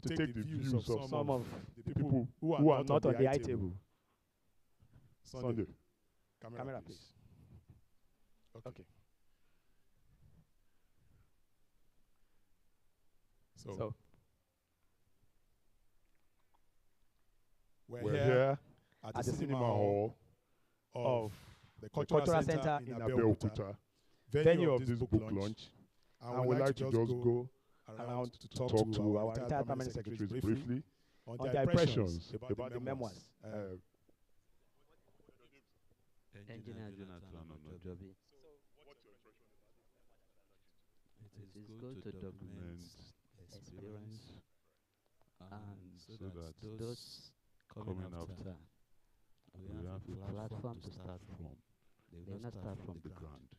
to take the views of some of the people who are not on the high table. Sunday. Camera, please. Okay. So we're here at the cinema hall of the Cultural Center in ABDUL-FATAI, venue of this book launch. And we'd like to just go around to talk to our retired permanent secretaries briefly on their impressions about the memoirs. Engineer Jonathan Onojobi. It is good to document experience and so that those coming after we have a platform to start from. They will not start from the ground.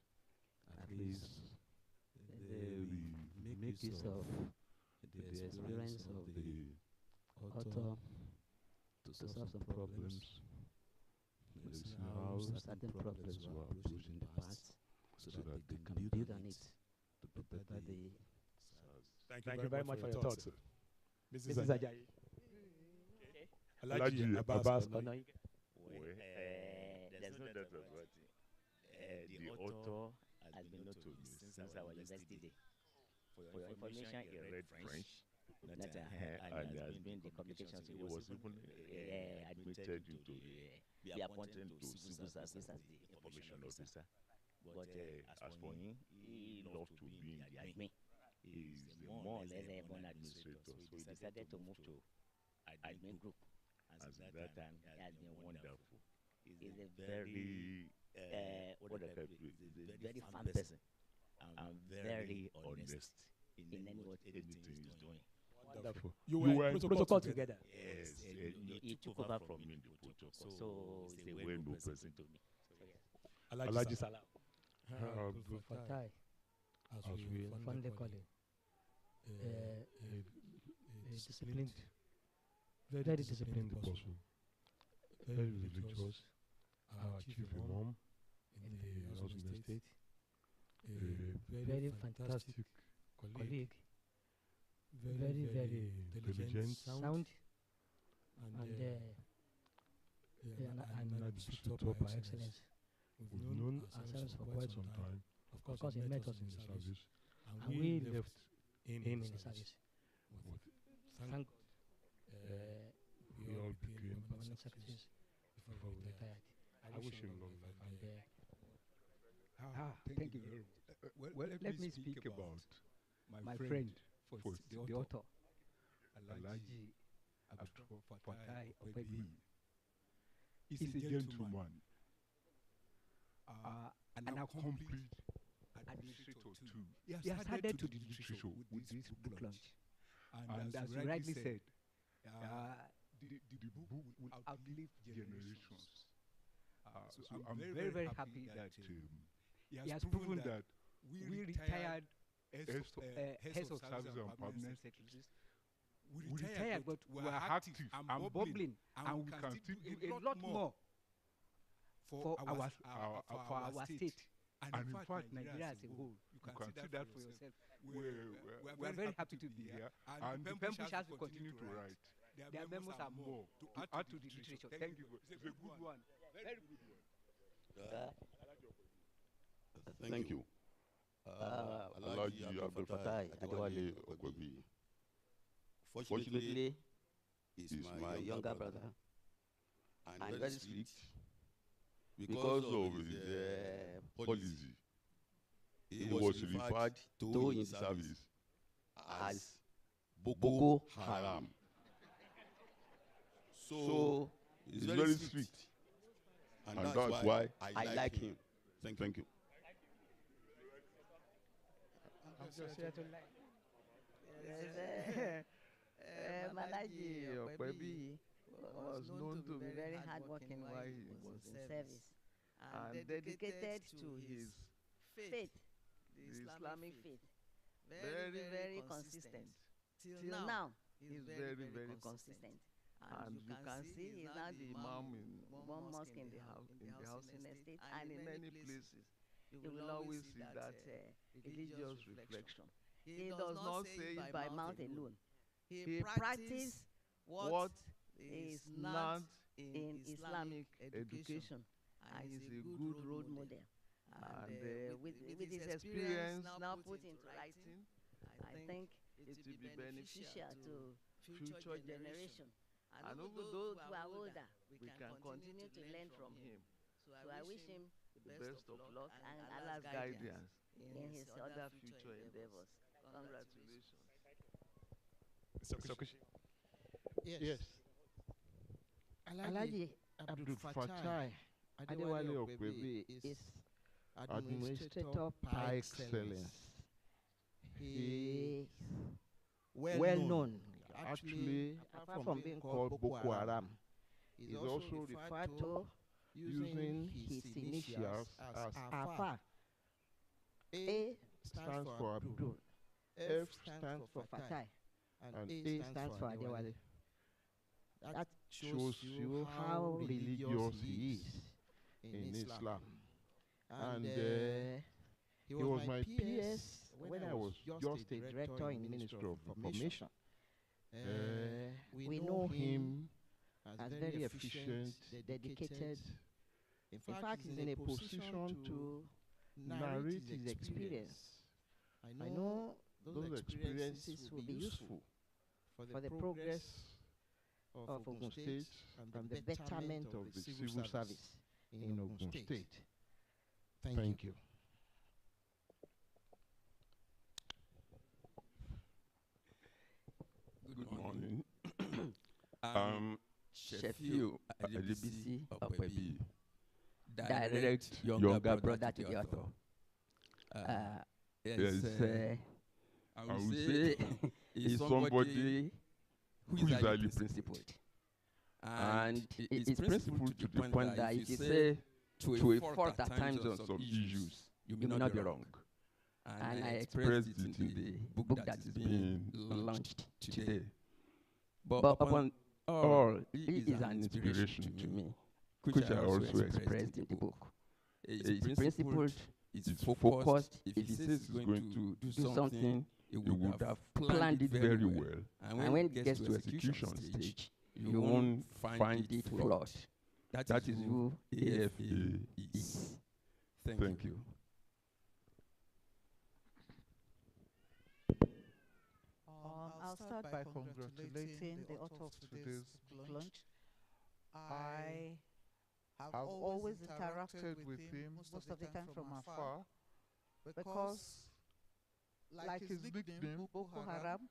At least they will make use of the experience of the author to solve some problems. How certain problems were approached in the past so that they can build on it to better the... Thank you very much for your thoughts. Mrs. Ajayi. ALHAJI Abbas. There's no doubt about it. The author has been known to me since our university day. For your information, he read French, and has been the communications. He was even admitted to be appointed to civil service as the information officer. But as for him, he loved to be in the admin. He's more or less an administrator, so he decided to move to admin group. And since that time, he has been wonderful. He's a very very fun person and very honest in anything he's doing. Wonderful. You were in protocol together. Yes, he took over from me in the protocol, so he's a well-known person to me. ALHAJI Salam. ABDUL-FATAI, as we fondly call it, disciplined, very disciplined person, very religious, our chief imam in the Housing Estate, a very fantastic colleague, very intelligent, sound, and administrator by excellence. We've known ourselves for quite some time. Of course, he met us in the service, and we left him in the service. Thank God, we all became permanent secretaries before we retired. I wish him long life. Thank you very much. Well, let me speak about my friend, first, the author, ALHAJI ABDUL-FATAI OPEBIYI. He's a gentleman, an accomplished administrator too. He has added to the literature with this book launch. And as you rightly said, the book will outlive generations. So I'm very happy that he has proven that we retired heads of service and permanent secretaries. We retired, but we are active and bubbling, and we can still do a lot more for our state. And in fact, Nigeria as a whole, you can see that for yourself. We are very happy to be here, and the pen pushers will continue to write. Their memos are more to add to the literature. Thank you. It's a good one. Very good one. Thank you. ALHAJI ABDUL-FATAI ADEWALE OPEBIYI. Fortunately, he's my younger brother and very strict because of his policy. He was referred to in service as Boko Haram. So he's very strict, and that's why I like him. Thank you. ALHAJI OPEBIYI was known to be very hardworking while he was in service and dedicated to his faith, the Islamic faith. Very consistent. Till now, he's very consistent. And you can see he's now the imam in one mosque in the housing estate and in many places. You will always see that religious reflection. He does not say it by mouth alone. he practiced what is not in Islamic education, and he's a good role model. And with his experience now put into writing, I think it will be beneficial to future generation. And even those who are older, we can continue to learn from him. So I wish him the best of luck and Allah's guidance in his other future endeavors. Congratulations. Yes. ALHAJI ABDUL-FATAI ADEWALE OPEBIYI is administrator par excellence. He is well known. Actually, apart from being called Boko Haram, he's also referred to using his initials as AFA. A stands for Abdul, F stands for Fatai, and A stands for Adewale. That shows you how religious he is in Islam. And he was my PS when I was just a director in the Ministry of Information. We know him as very efficient, dedicated. In fact, he's in a position to narrate his experience. I know those experiences will be useful for the progress of Ogun State and the betterment of the civil service in Ogun State. Thank you. Good morning. Shefiu Adebisi OPEBIYI, direct younger brother to the author. Yes, I would say is somebody who is highly principled. And it's principled to the point that if you say to a fault at times on some issues, you may not be wrong. And I expressed it in the book that is being launched today. But upon all, he is an inspiration to me, which I also expressed in the book. It's principled, it's focused. If he says he's going to do something, he would have planned it very well. And when it gets to execution stage, you won't find it flawed. That is who AFA is. Thank you. I'll start by congratulating the author of today's book launch. I have always interacted with him most of the time from afar because, like his nickname, Boko Haram,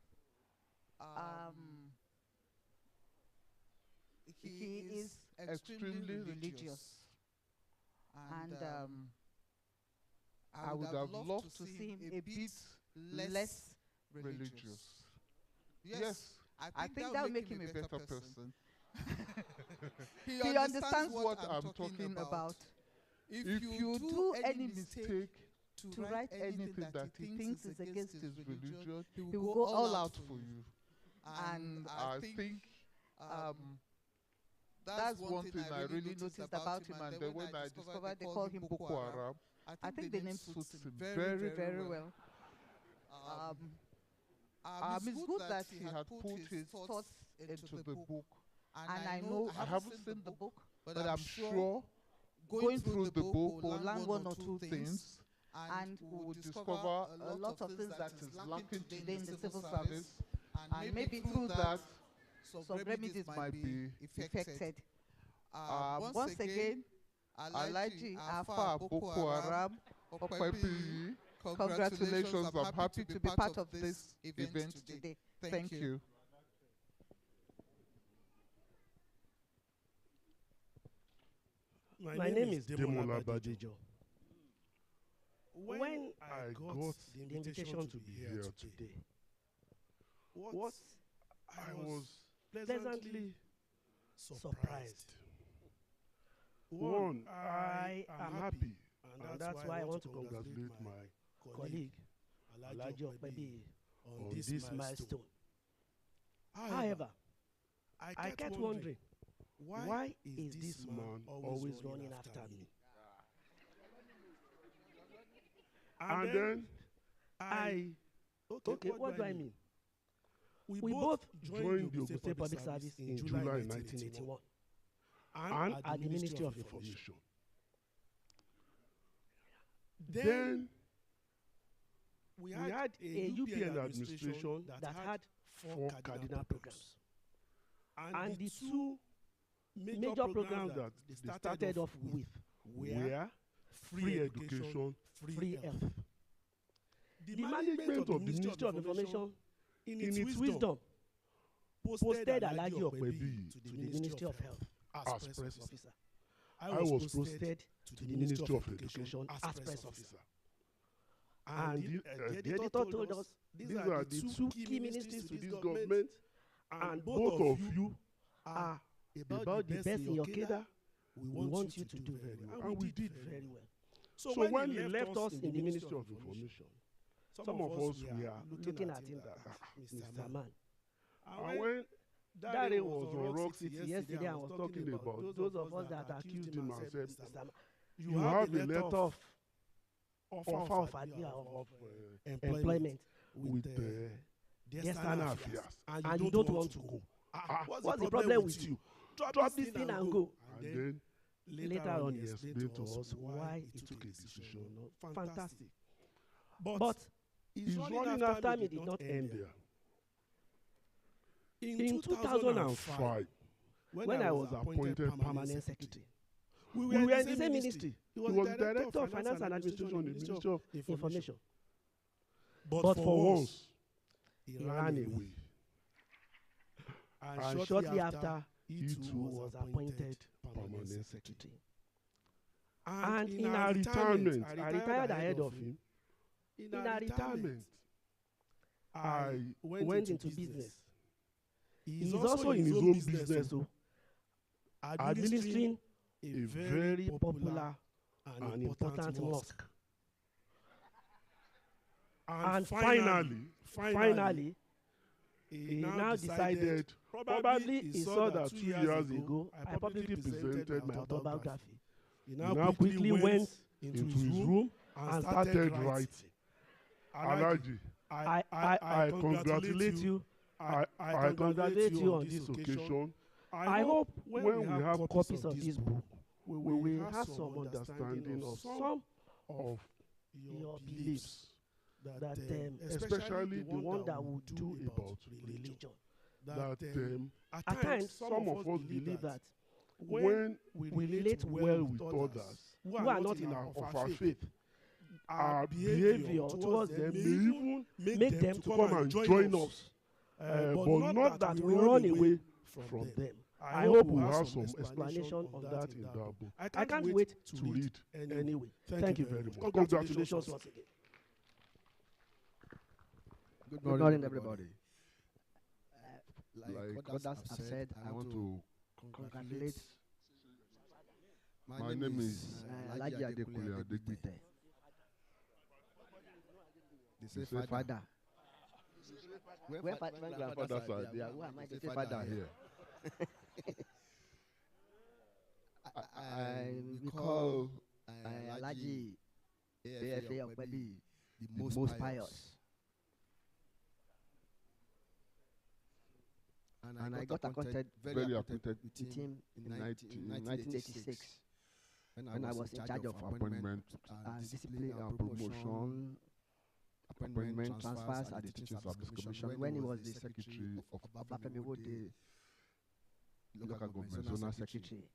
he is extremely religious. And I would have loved to see him a bit less religious. Yes, I think that will make him a better person. He understands what I'm talking about. If you do any mistake to write anything that he thinks is against his religion, he will go all out for you. And I think that's one thing I really noticed about him. And then when I discovered they call him Boko Haram, I think the name suits him very, very well. It's good that he had put his thoughts into the book. And I know, I haven't seen the book, but I'm sure going through the book we'll learn one or two things, and we will discover a lot of things that is lacking today in the civil service. And maybe through that, some remedies might be effected. Once again, ALHAJI Afa Boko Haram OPEBIYI, congratulations. I'm happy to be part of this event today. Thank you. My name is Demola Badejo. When I got the invitation to be here today, what I was pleasantly surprised. One, I am happy, and that's why I want to congratulate my colleague, ALHAJI OPEBIYI, on this milestone. However, I kept wondering, why is this man always running after me? And then okay, what do I mean? We both joined the Ogun State Public Service in July 1981 and at the Ministry of Information. Then we had a UPN administration that had 4 cardinal programs. And the 2 major programs that they started off with were free education, free health. The management of the Ministry of Information, in its wisdom, posted ALHAJI OPEBIYI to the Ministry of Health as press officer. I was posted to the Ministry of Education as press officer. And the editor told us these are the 2 key ministries to this government, and both of you are about the best in your cadre. We want you to do very well. And we did very well. So when he left us in the Ministry of Information, some of us were looking at him that, Mr. Man. And when Dare was on Rock City yesterday, I was talking about those of us that accused him and said, Mr. Man, you have a letter of offer of employment with the external affairs, and you don't want to go. What's the problem with you? Drop this thing and go. And then later on he explained to us why he took a decision. Fantastic. But his running after me did not end there. In 2005, when I was appointed permanent secretary, we were in the same ministry. He was the director of finance and administration in the Ministry of Information. But for once, he ran away. And shortly after, he too was appointed permanent secretary. And in our retirement, I retired ahead of him. In our retirement, I went into business. He's also in his own business, so administering a very popular and important mosque. And finally, he now decided, probably he saw that 2 years ago, I publicly presented my autobiography. He now quickly went into his room and started writing. ALHAJI, I congratulate you. I congratulate you on this occasion. I hope when we have copies of this book, we will have some understanding of some of your beliefs, that especially the one that we do about religion. That at times some of us believe that when we relate well with others who are not of our faith, our behavior towards them may even make them to come and join us. But not that we run away from them. I hope we'll have some explanation on that in that book. I can't wait to read anyway. Thank you very much. Congratulations once again. Good morning, everybody. Like others have said, I want to congratulate. My name is ALHAJI ADEWALE. They say father. Where grandfathers are there? Who am I to say father here? I recall ALHAJI OPEBIYI, the most pious. And I got appointed with him in 1986 when I was in charge of appointment and discipline and promotion, appointment transfers at the Teaching Service Commission when he was the secretary of ABDUL-FATAI, the local government zonal secretary.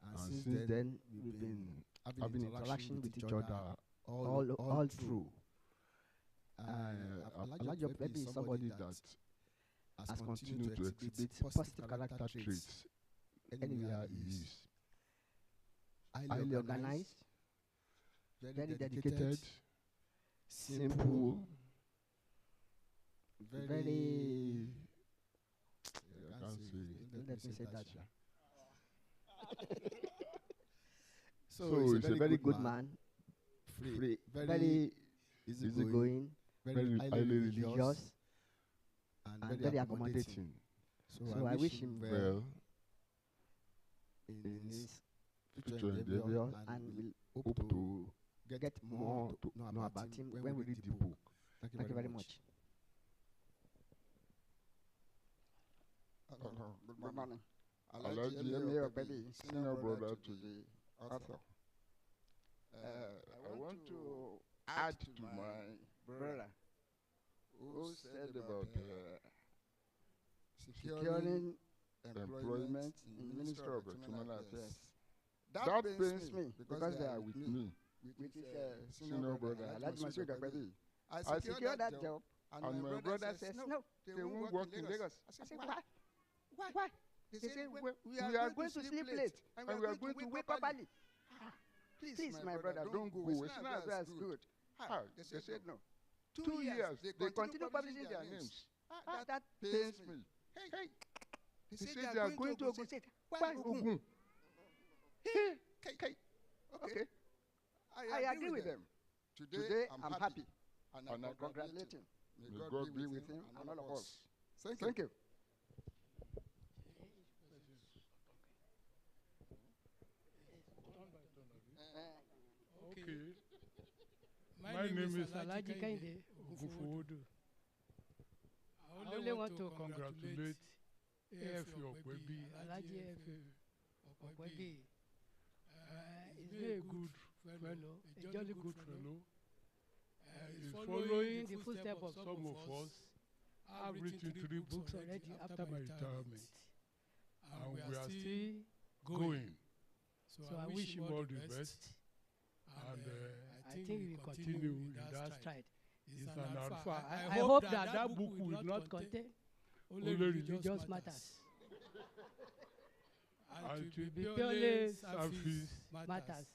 And since then, we've been having interaction with each other all through. ALHAJI OPEBIYI is somebody that has continued to exhibit positive character traits anywhere he is. Highly organized, very dedicated, simple, very... I can't say. Let me say that. So he's a very good man, free, very easygoing, very highly religious, and very accommodating. So I wish him well in his future endeavor, and we'll hope to get more to know about him when we read the book. Thank you very much. Good morning. ALHAJI OPEBIYI, senior brother to the author. I want to add to my brother who said about securing employment in the Ministry of External Affairs. That pains me because they are with me, with his senior brother, ALHAJI OPEBIYI. I secured that job, and my brother says, no, they won't work in Lagos. I said, why? Why? They say, we are going to sleep late, and we are going to wake up early. Please, my brother, don't go. It's not as good. They said no. 2 years, they continue publishing their names. That pains me. Hey, they say they are going to Ogun. Why Ogun? Okay. I agree with them. Today, I'm happy, and I congratulate him. May God be with him and all of us. Thank you. Okay. My name is ALHAJI Kehinde Ogunfuwodu. I only want to congratulate AFA OPEBIYI, ALHAJI AFA OPEBIYI. He's a good fellow, a jolly good fellow. He's following the footsteps of some of us. I've written 3 books already after my retirement. And we are still going. So I wish him all the best. And I think we will continue in that stride. It's an alpha. I hope that book will not contain only religious matters. And it will be purely service matters.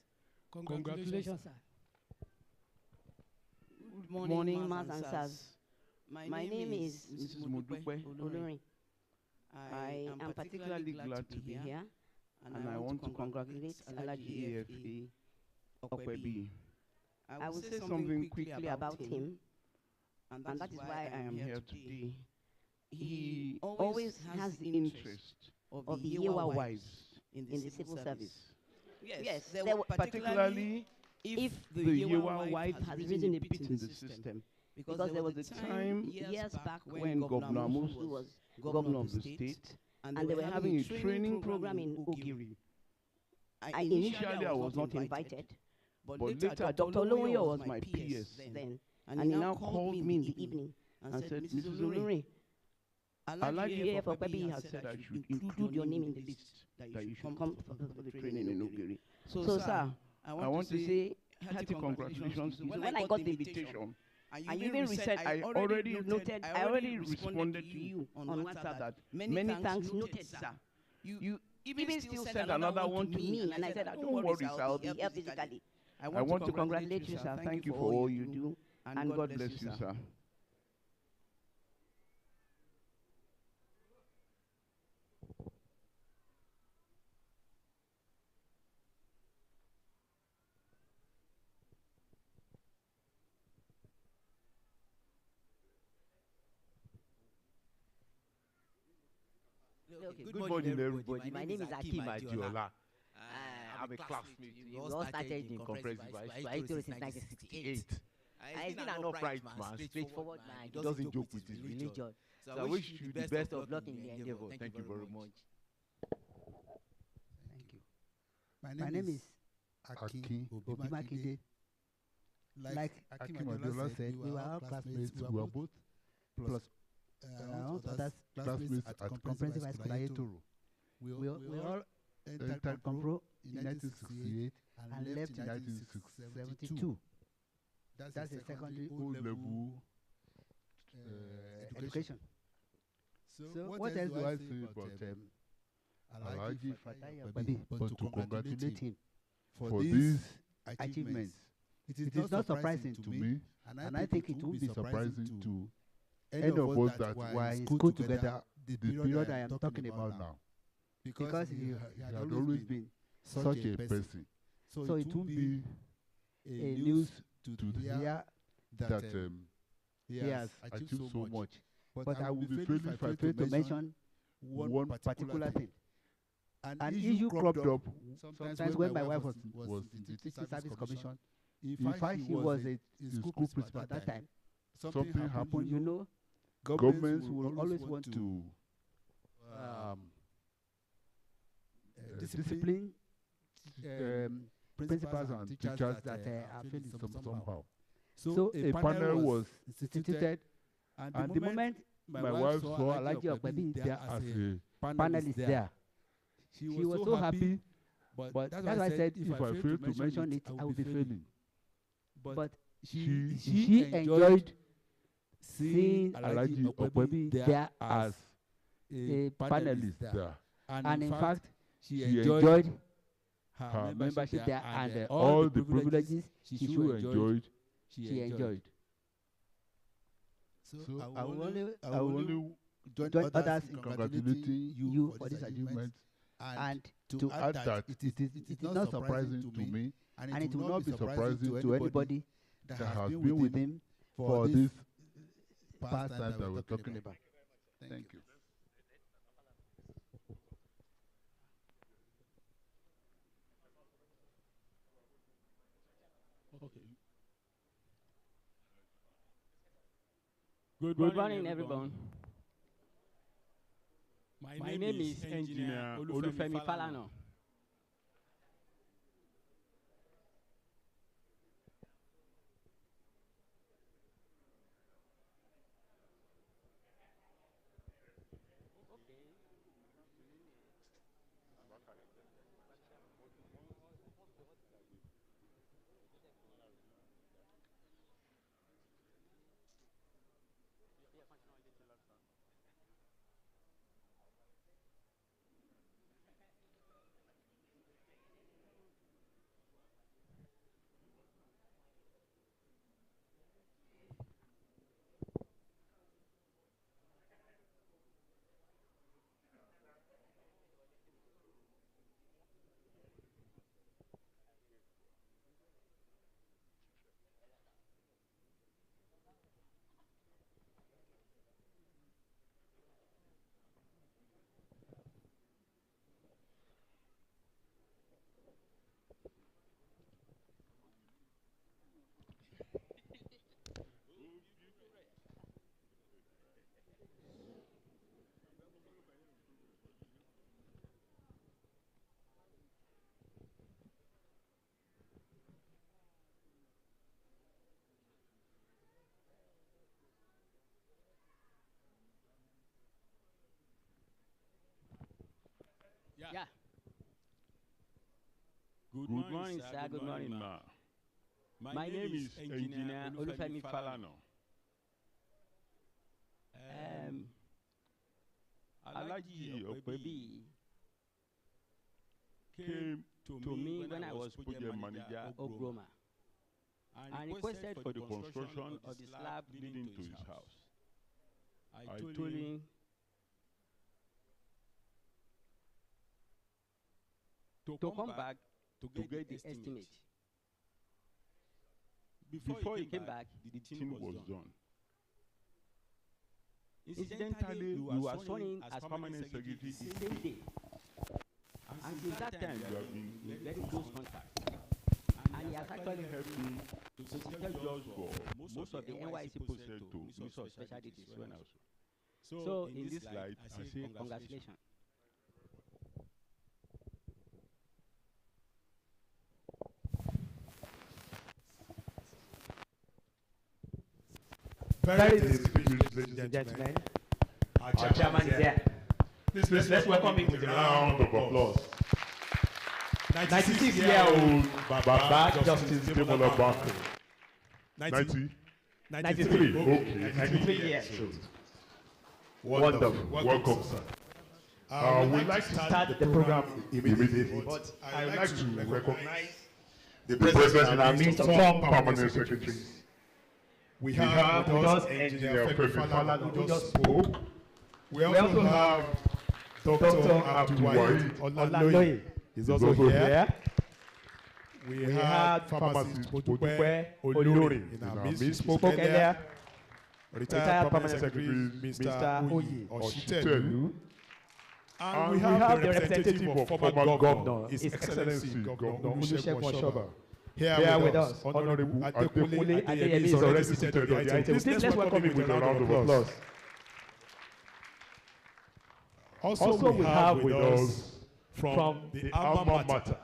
Congratulations, sir. Good morning, Mas and Sirs. My name is Mrs. Modupe Olorin. I am particularly glad to be here, and I want to congratulate ALHAJI AFA OPEBIYI. I will say something quickly about him, and that is why I am here today. He always has the interest of the Yewa wives in the civil service. Yes, particularly if the Yewa wife has risen a bit in the system. Because there was a time years back when Governor Amosu was governor of the state, and they were having a training program in Ogiri. Initially, I was not invited, but later Dr. Oloyo was my PS then, and he now called me in the evening and said, Mrs. Olorin, ALHAJI AFA OPEBIYI has said I should include your name in the list, that you should come for the training in Ogiri. So, sir, I want to say hearty congratulations to you. When I got the invitation, and you even said, I already responded to you on WhatsApp that many thanks noted, sir. You even still sent another one to me, and I said, don't worry, sir, I'll be here physically. I want to congratulate you, sir. Thank you for all you do, and God bless you, sir. Okay, good morning, everybody. My name is ADEWALE. I'm a classmate. We all started in comprehensive high school since 1968. He's been an upright man, straightforward man. He doesn't joke with his religion. So I wish you the best of luck in the endeavor. Thank you very much. Thank you. My name is Akin Obimakinde. Like Akin Obimakinde said, we were all classmates. We were both plus others classmates at Comprehensive High School Ayetoro. We all entered Compro in 1968 and left in 1972. That's a secondary O-level education. So what else do I say about ALHAJI but to congratulate him for these achievements? It is not surprising to me, and I think it will be surprising to any of us that were in school together the period I am talking about now. Because he had always been such a person. So it will be a news to hear that he has achieved so much. But I will be failing if I fail to mention one particular thing. An issue cropped up sometimes when my wife was in the Teaching Service Commission. In fact, she was a school principal at that time. Something happened, you know. Governments will always want to discipline principals and teachers that are failing somehow. So a panel was instituted, and the moment my wife saw ALHAJI OPEBIYI there as a panelist there, she was so happy. But that's why I said if I fail to mention it, I will be failing. But she enjoyed seeing ALHAJI OPEBIYI there as a panelist there. And in fact, she enjoyed her membership there, and all the privileges she enjoyed, she enjoyed. So I will only join others in congratulating you for this achievement, and to add that it is not surprising to me, and it will not be surprising to anybody that has been with him for this past time that we're talking about. Thank you. Okay. Good morning, everyone. My name is Engineer Olufemi Falana. Yeah. Good morning, sir. Good morning, ma. My name is Engineer Olufemi Falana. ALHAJI OPEBIYI came to me when I was project manager of Ogroma and requested for the construction of the slab leading to his house. I told him to come back to get the estimate. Before he came back, the thing was done. Incidentally, we were sworn in as permanent secretary the same day. And since that time, we have been in very close contact. And he has actually helped me to secure jobs for most of the NYC posted to Minister of Special Duties when I was. So in this light, I say congratulations. Very distinguished ladies and gentlemen. Our chairman is here. Please let's welcome him with a round of applause. 96-year-old Baba Justice Demola Barker. 93. Okay, 93 years old. Wonderful. Welcome, sir. We'd like to start the program immediately, but I'd like to recognize the president and our midst of some permanent secretaries. We have with us Engineer Olufemi Falana, who just spoke. We also have Dr. ABDUL-FATAI Olaloye is also here. We have Pharmacist Modupe Olori in our midst, spoke earlier. Retired Permanent Secretary Mr. Oyi Oshitelu. And we have the representative of former Governor, His Excellency Governor Olusegun Oshoba. Here with us, Honorable Adewale Adeyemi is already seated on the item. Please let's welcome him with a round of applause. Also we have with us from the alma mater,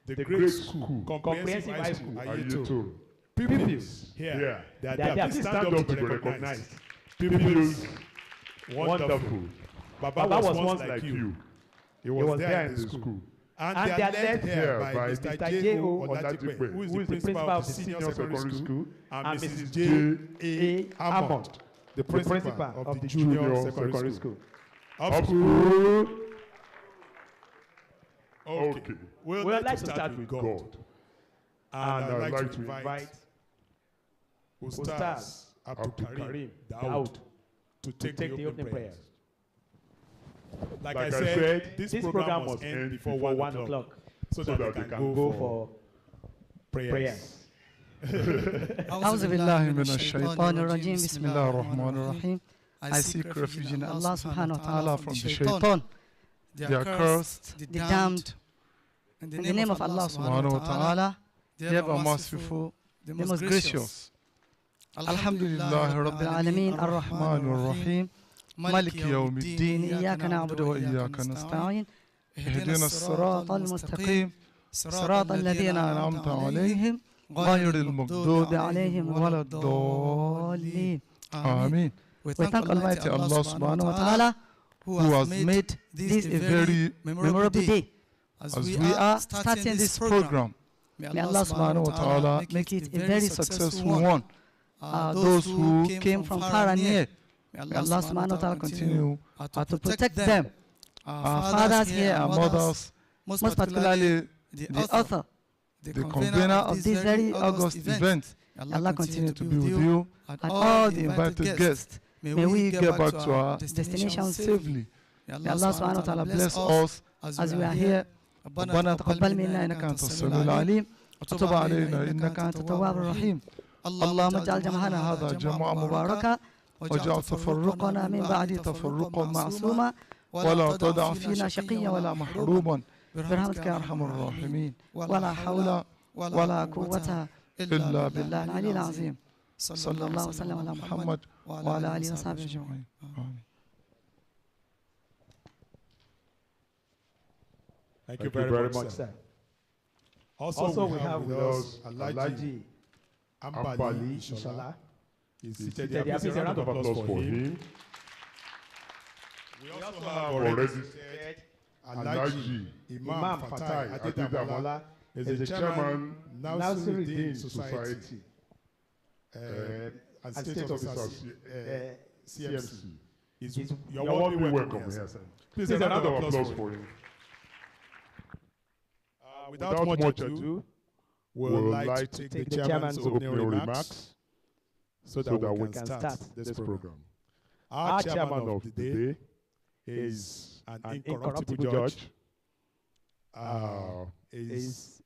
the great school, comprehensive high school, Ayetoro. Pupils here, they are there. Please stand up to be recognized. Pupils, wonderful. Baba was once like you. He was there in the school. And they are led here by Mr. J.O. Oladipe, who is the principal of the senior secondary school, and Mrs. J.A. Hammond, the principal of the junior secondary school. Up school. Okay. We'd like to start with God. And I'd like to invite Ustaz Abdul-Karim Daoud to take the opening prayers. Like I said, this program must end before 1 o'clock so that we can go for prayers. أعوذ بالله من الشيطان الرجيم بسم الله الرحمن الرحيم. I seek refuge in Allah subhanahu wa ta'ala from the shaitan, the accursed, the damned. In the name of Allah subhanahu wa ta'ala, the ever merciful, the most gracious. Alhamdulillah Rabbil Alameen Ar-Rahman Ar-Rahim مالك يوم الدين إياك نعبد وإياك نستعين اهدنا الصراط المستقيم صراط الذين أنعمت عليهم غير المغضوب عليهم ولا الضالين. Amen. We thank Almighty Allah subhanahu wa ta'ala who has made this a very memorable day as we are starting this program. May Allah subhanahu wa ta'ala make it a very successful one. Those who came from far and near, may Allah subhanahu wa ta'ala continue to protect them. Our fathers here, our mothers, most particularly the author, the convener of this very August event. May Allah continue to be with you and all the invited guests. May we get back to our destination safely. May Allah subhanahu wa ta'ala bless us as we are here. ربنا تقبل منا إنك أنت السميع العليم وتب علينا إنك أنت التواب الرحيم. اللهم اجعل جمعنا هذا جمعا مباركا واجعل تفرقنا من بعد تفرقا معصوما ولا تدع فينا شقيا ولا محروما برحمتك يا أرحم الراحمين. ولا حول ولا قوة إلا بالله العلي العظيم. صلى الله وسلم على محمد وعلى آله وصحبه أجمعين. آمين. Thank you very much, sir. Also, we have with us ALHAJI Ambali Ishola. He's seated there. Please a round of applause for him. We also have already said ALHAJI Imam Fatai Adewaale is the chairman Nasiruddin Society and State Office CMC. You're warmly welcome here, sir. Please a round of applause for him. Without much ado, we would like to take the chairman's opening remarks so that we can start this program. Our chairman of the day is an incorruptible judge, is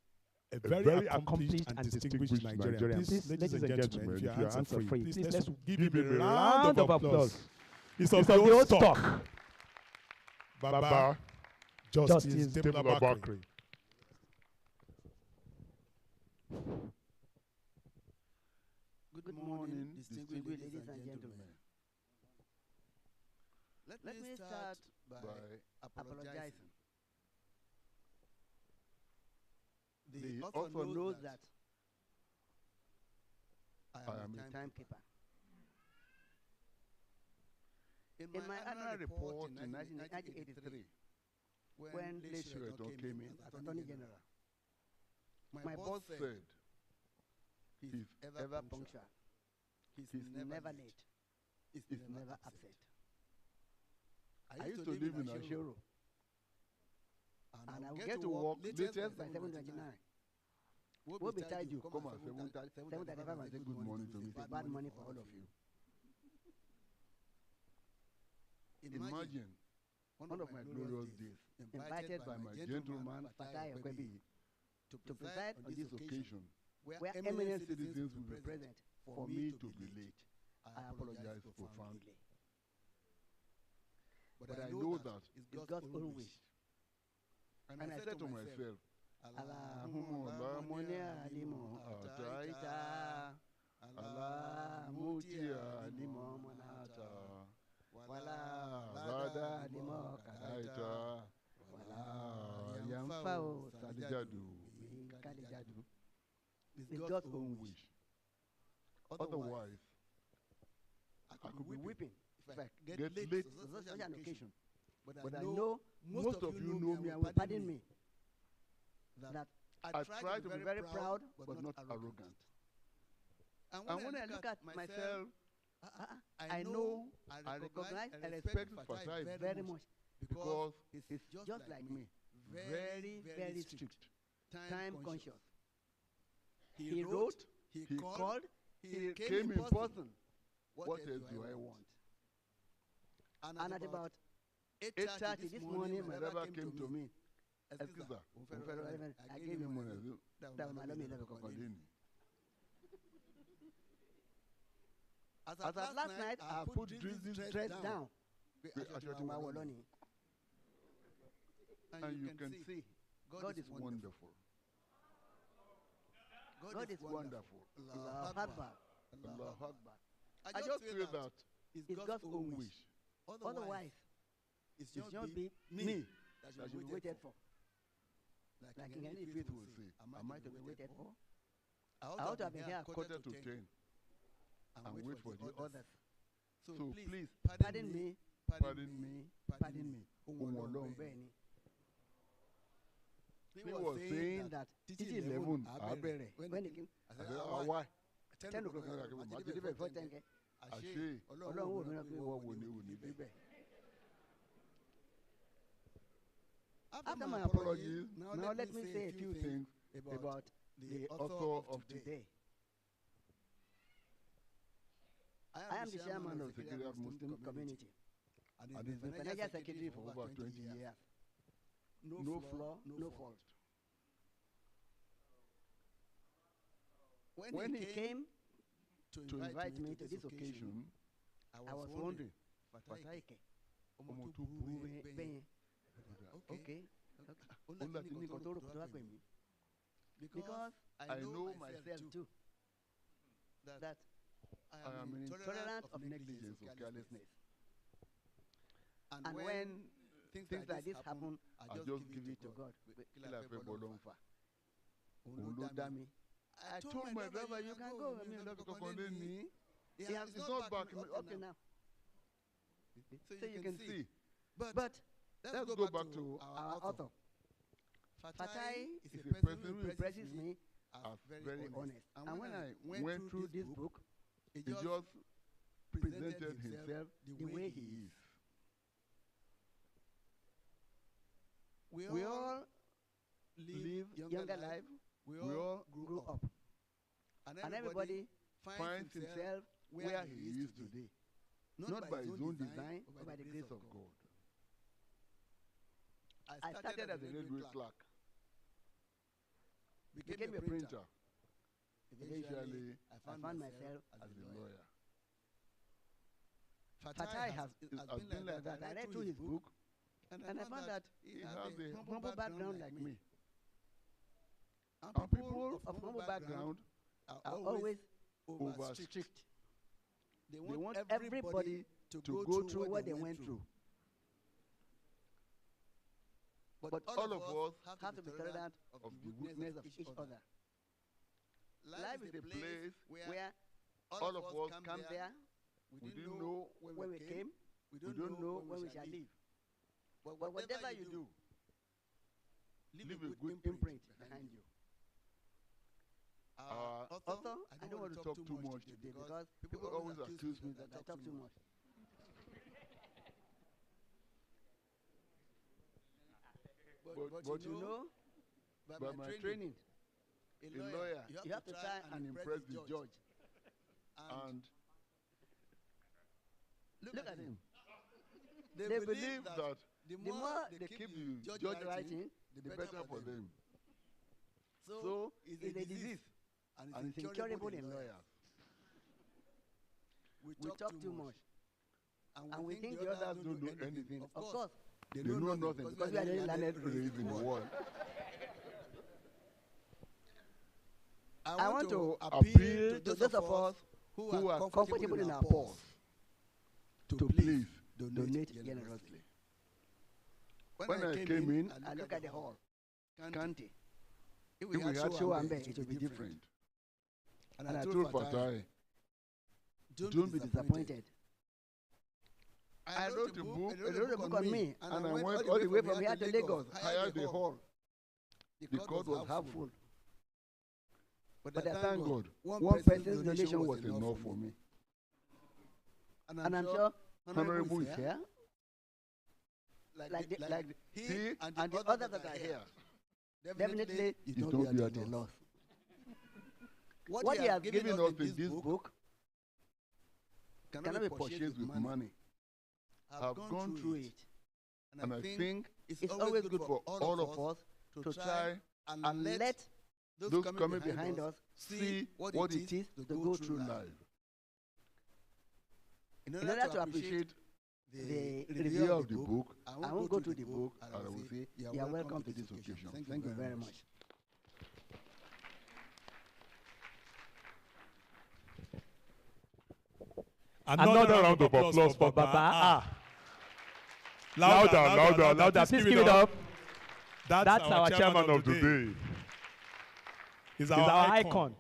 a very accomplished and distinguished Nigerian. Please, ladies and gentlemen, if you are answer free, please let's give him a round of applause. It's of the old stock. Baba Justice Debola Bakri. Good morning, distinguished ladies and gentlemen. Let me start by apologizing. The author knows that I am a timekeeper. In my annual report in 1983, when Leisure came in as Attorney General, my boss said, he's ever punctual, he's never late, he's never absent. I used to live in Ashoro, and I will get to work latest by 7:29. We'll be tired you come at 7:35 and say good morning to me. It's bad money for all of you. Imagine one of my glorious days, invited by my gentleman, Fatai OPEBIYI, to preside on this occasion, where eminent citizens will be present, for me to be late. I apologize profoundly. But I know that it's God's own wish. And I said to myself, Allahumma la munia lima ataita, Allah mutia lima manata, wala rada lima kadaita, wala It's God's own wish. Otherwise, I could be weeping if I get late to such an occasion. But I know most of you know me and will pardon me that I try to be very proud but not arrogant. And when I look at myself, I know, I recognize, I respect Fatai very much because he's just like me, very, very strict, time conscious. He wrote, he called, he came in person. What else do I want? And at about 8:30 this morning, my brother came to me. Excuse me, I gave him money. As at last night, I put this dress down. And you can see, God is wonderful. God is wonderful. Allah Akbar. Allah Akbar. I just feel that it's God's own wish. Otherwise, it's not me that should be waited for. Like in any faith will say, am I to be waited for? I ought to have been here at 9:45 and wait for the others. So please, pardon me, pardon me, pardon me. He was saying that Titi 11, when he came, I said, why? 10 o'clock, I did it before 10. I say, after my apologies, now let me say a few things about the author of today. I am the chairman of the Secretary of Muslim Community. And I've been financial secretary for over 20 years. No flaw, no fault. When he came to invite me to this occasion, I was wondering, okay. Because I know myself too, that I am intolerant of negligence or carelessness. And when things like this happen, I just give it to God. I told my driver, you can go. I mean, because condemn me. It's not back okay now. So you can see. But let's go back to our author. Fatai is a person who impresses me as very honest. And when I went through this book, he just presented himself the way he is. We all live younger life. We all grew up. And everybody finds himself where he is today. Not by his own design, but by the grace of God. I started as a railway clerk. Became a printer. Eventually, I found myself as a lawyer. Fatai has been like that. I read through his book, and I found that he has a humble background like me. And people of humble background are always over strict. They want everybody to go through what they went through. But all of us have to be tolerant of the weakness of each other. Life is a place where all of us come there. We didn't know when we came. We don't know when we shall leave. But whatever you do, leave a good imprint behind you. Also, I don't want to talk too much today because people always accuse me that I talk too much. But you know, by my training, a lawyer, you have to try and impress the judge. And look at him. They believe that the more they keep the judge writing, the better for them. So it's a disease, and it's incurable in lawyers. We talk too much, and we think the others don't know anything. Of course, they know nothing because we are the learned race in the world. I want to appeal to those of us who are comfortable in our pause to please donate generously. When I came in, I looked at the hall. If we had Showambe, it would be different. And I told Fatai, don't be disappointed. I wrote a book on me, and I went all the way from here to Lagos, hired the hall. The court was half full. But I thank God, one person's donation was enough for me. And I'm sure Honorable is here. Like he and the others that are here. Definitely, you don't be at a loss. What he has given us in this book cannot be purchased with money. I've gone through it. And I think it's always good for all of us to try and let those coming behind us see what it is to go through life. In order to appreciate the review of the book, I won't go to the book, and I will say, you are welcome to this occasion. Thank you very much. Another round of applause for Baba. Louder. Please give it up. That's our chairman of the day. He's our icon.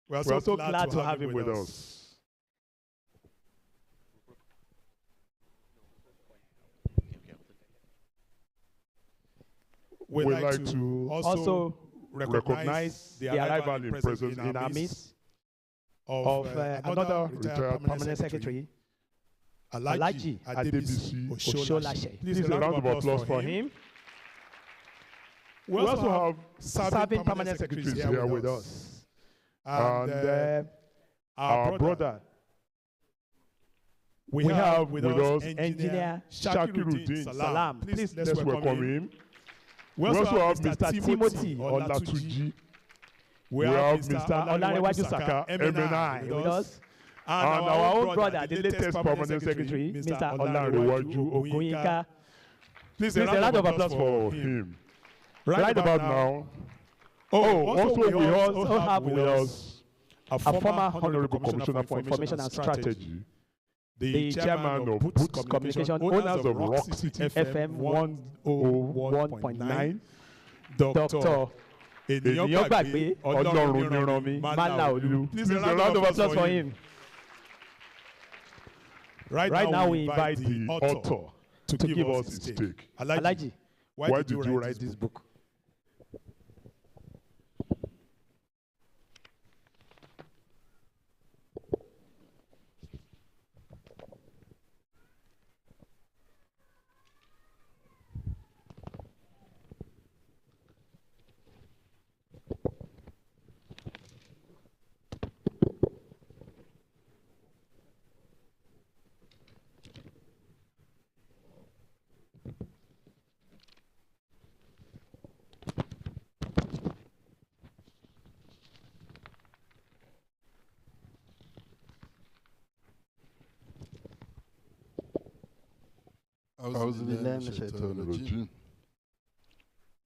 We are so glad to have him with us. We'd like to also recognize the arrival in presence in our midst of another retired permanent secretary, ALHAJI ADEWALE. Please a round of applause for him. We also have serving permanent secretaries here with us. And our brother, we have with us Engineer Shakiruddin Salam. Please let's welcome him. We also have Mr. Timothy Olatuji. We have Mr. Olanrewaju Saka, MNI, with us. And our own brother, the latest permanent secretary, Mr. Olanrewaju Ogunyinka. Please a round of applause for him. Right about now. Also we also have with us a former Honorable Commissioner for Information and Strategy, the chairman of Boots Communication, owners of Rock City FM 101.9, Dr. Eniyongbagbe Olorunniranmi Malaolu. Please a round of applause for him. Right now we invite the author to give us his take. ALHAJI, why did you write this book? أعوذ بالله من الشيطان الرجيم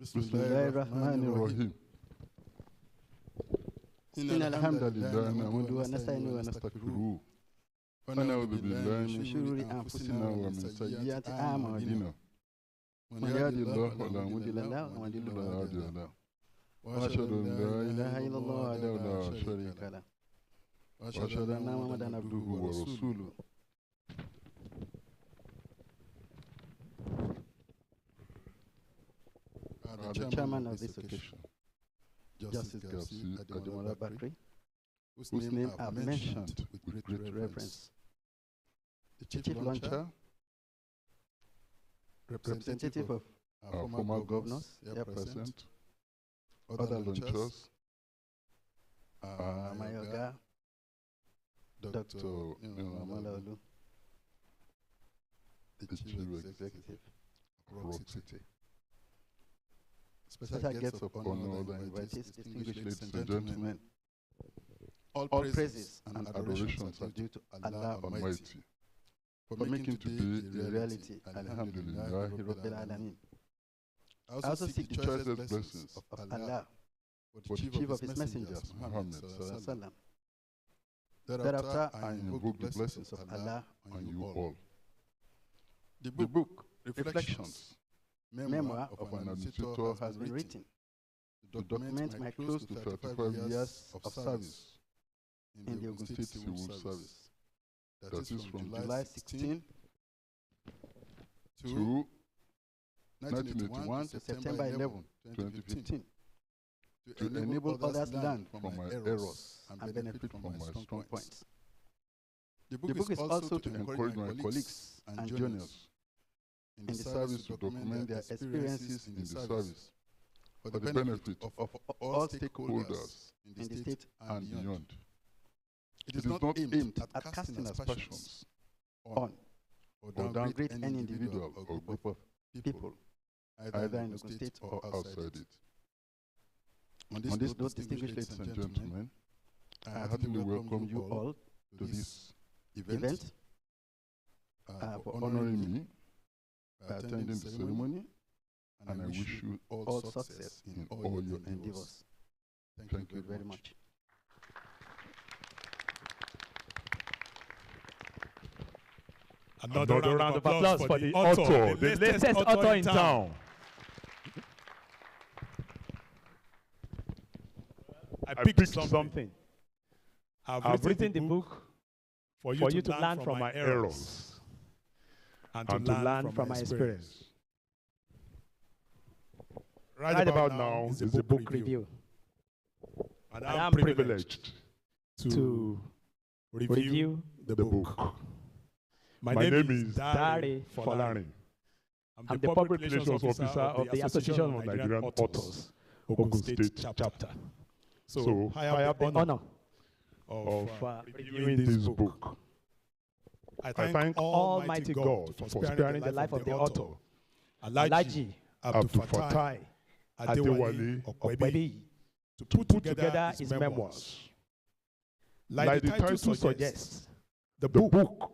بسم الله الرحمن الرحيم إن الحمد لله نحمده ونستعينه ونستغفره ونعوذ بالله من شرور أنفسنا ومن سيئات أعمالنا من يهد الله فلا مضل له ومن يضلل فلا هادي له وأشهد أن لا إله إلا الله وحده لا شريك له وأشهد أن محمدا عبده ورسوله. The chairman of this occasion, Justice Gapsi Ademola Bakri, whose name I mentioned with great reverence. The chief launcher, representative of our former governors here present, other launchers, Mayoga, Dr. Malaolu, the chief executive of Rock City. Special guests of honor, other invitees, distinguished ladies and gentlemen. All praises and adorations are due to Allah Almighty for making today a reality. Alhamdulillah, Rabbil Alameen. I also seek the choicest blessings of Allah for the chief of his messengers, Muhammad Sallallahu Alaihi Wasallam. Thereafter, I invoke the blessings of Allah on you all. The book, Reflections, Memoir of an Administrator, has been written. to document my close to 35 years of service in the Ogun State Civil Service. That is from July 16 to 1981 to September 11, 2015, to enable others learn from my errors and benefit from my strong points. The book is also to encourage my colleagues and juniors in the service to document their experiences in the service for the benefit of all stakeholders in the state and beyond. It is not aimed at casting aspersions on or downgrade any individual or group of people, either in the state or outside it. On this note, distinguished ladies and gentlemen, I heartily welcome you all to this event for honoring me by attending the ceremony, and I wish you all success in all your endeavors. Thank you very much. Another round of applause for the author, the latest author in town. I picked something. I've written the book for you to learn from my errors and to learn from my experience. Right about now is the book review. And I'm privileged to review the book. My name is Dare Folarin. I'm the Public Relations Officer of the Association of Nigerian Authors, Ogun State Chapter. So I have the honor of reviewing this book. I thank Almighty God for sparing the life of the author, ALHAJI ABDUL-FATAI ADEWALE OPEBIYI, to put together his memoirs. Like the title suggests, the book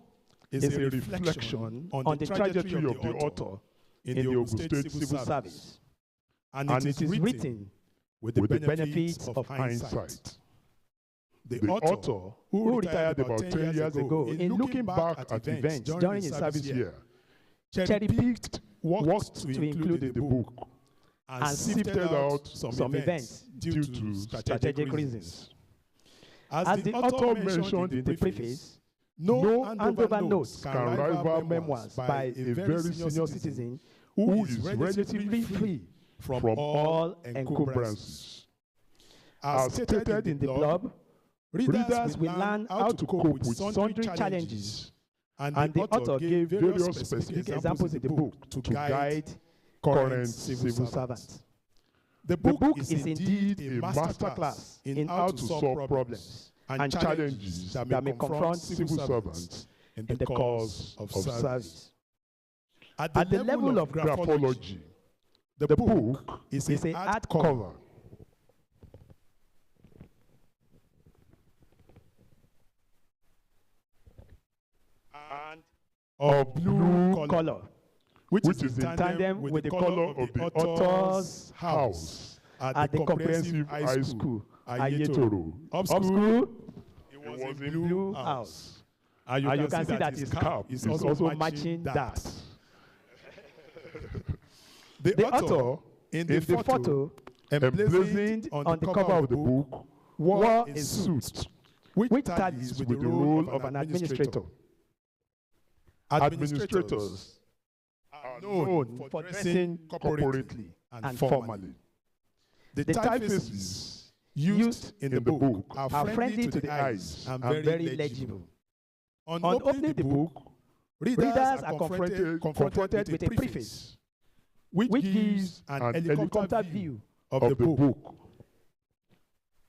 is a reflection on the trajectory of the author in the Ogun State Civil Service, and it is written with the benefits of hindsight. The author, who retired about 10 years ago, in looking back at events during his service year, cherry-picked what to include in the book and sifted out some events due to strategic reasons. As the author mentioned in the preface, no handover notes can rival memoirs by a very senior citizen who is relatively free from all encumbrances. As stated in the blurb, readers will learn how to cope with sundry challenges, and the author gave various specific examples in the book to guide current civil servants. The book is indeed a masterclass in how to solve problems and challenges that may confront civil servants in the course of service. At the level of graphology, the book is a hardcover and of blue color, which is in tandem with the color of the author's house at the Comprehensive High School, Ayetoro. Upschool, it was a blue house. And you can see that his cap is also matching that. The author, in the photo emblazoned on the cover of the book, wore a suit which tallies with the role of an administrator. Administrators are known for dressing corporately and formally. The typefaces used in the book are friendly to the eyes and very legible. On opening the book, readers are confronted with a preface which gives an helicopter view of the book.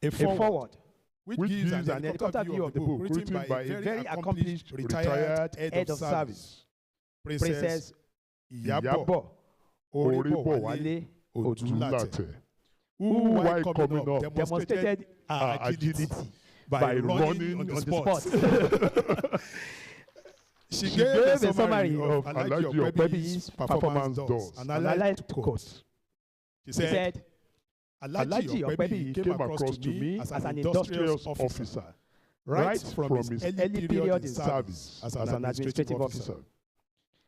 A foreword which gives an helicopter view of the book written by a very accomplished retired head of service, Princess Iyabo Oribowale Odulate, who, while coming up, demonstrated her agility by running on the spot. She gave a summary of ALHAJI OPEBIYI's performance doors, and I like to quote. She said, ALHAJI OPEBIYI came across to me as an industrious officer, right from his early period in service as an administrative officer.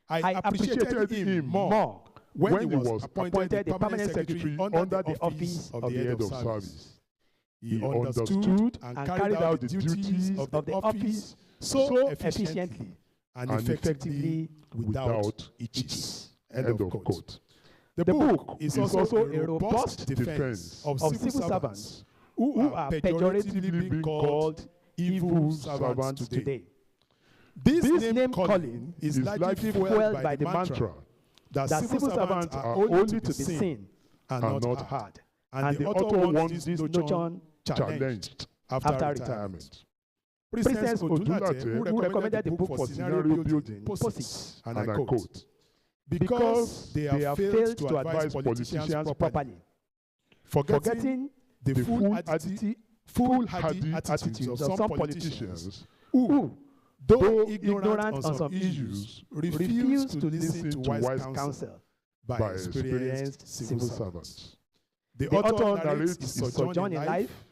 I appreciated him more when he was appointed the permanent secretary under the office of the head of service. He understood and carried out the duties of the office so efficiently and effectively without hitches. End of quote. The book is also a robust defense of civil servants who are pejoratively being called evil servants today. This name calling is largely fueled by the mantra that civil servants are only to be seen and not heard. And the author wants this notion challenged after retirement. President Odulate, who recommended the book for scenario building, posits, and I quote, because they have failed to advise politicians properly, forgetting the foolhardy attitudes of some politicians who, though ignorant on some issues, refuse to listen to wise counsel by experienced civil servants. The author narrates his sojourn in life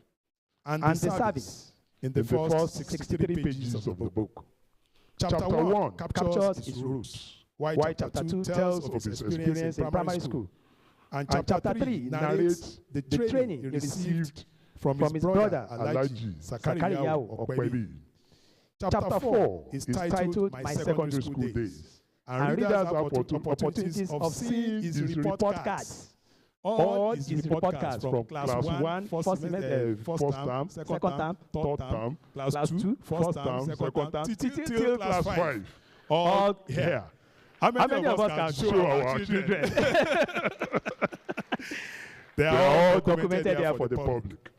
and the service in the first 63 pages of the book. Chapter 1 captures his roots, while Chapter 2 tells of his experience in primary school, and Chapter 3 narrates the training he received from his brother ALHAJI OPEBIYI. Chapter 4 is titled My Secondary School Days, and readers have opportunities of seeing his report cards. All his report cards from class 1, first term, second term, third term, class 2, first term, second term, till class 5. All here. How many of us can show our children? They are all documented there for the public.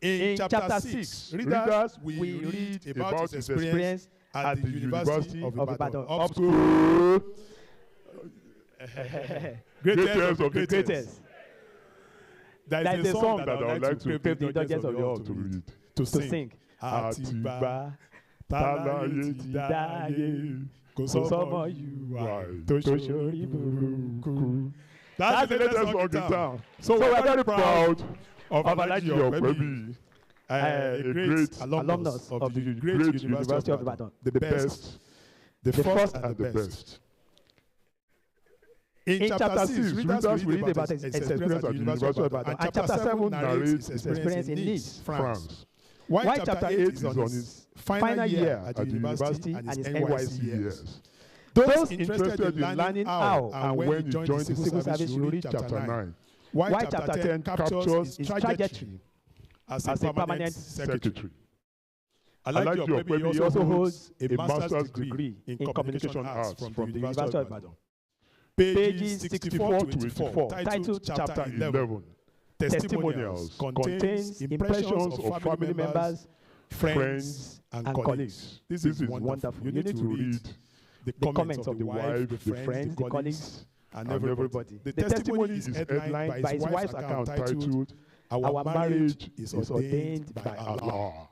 In Chapter 6, readers will read about his experience at the University of Ibadan. Up school. Greatest of the greatest. There is a song that I would like to crave the indulgence of you all to read, to sing. Atiba, Talaye ti daye, kò sọ́mọ UI, tó ṣorí burúkú. That's the latest song in town. So we are very proud of ALHAJI OPEBIYI, a great alumnus of the great University of Ibadan, the best, the first and the best. In Chapter 6, readers will read about his experience at the University of Ibadan, and Chapter 7 narrates his experience in Nice, France. While Chapter 8 is on his final year at the university and his NYC years. Those interested in learning how and when he joined the civil service will read Chapter 9. While Chapter 10 captures his trajectory as a permanent secretary. ALHAJI OPEBIYI also holds a master's degree in communication arts from the University of Ibadan. Pages 64 to 84, titled Chapter 11, Testimonials, contains impressions of family members, friends, and colleagues. This is wonderful. You need to read the comments of the wife, the friends, the colleagues, and everybody. The testimony is headlined by his wife's account titled, Our Marriage is Ordained by Allah.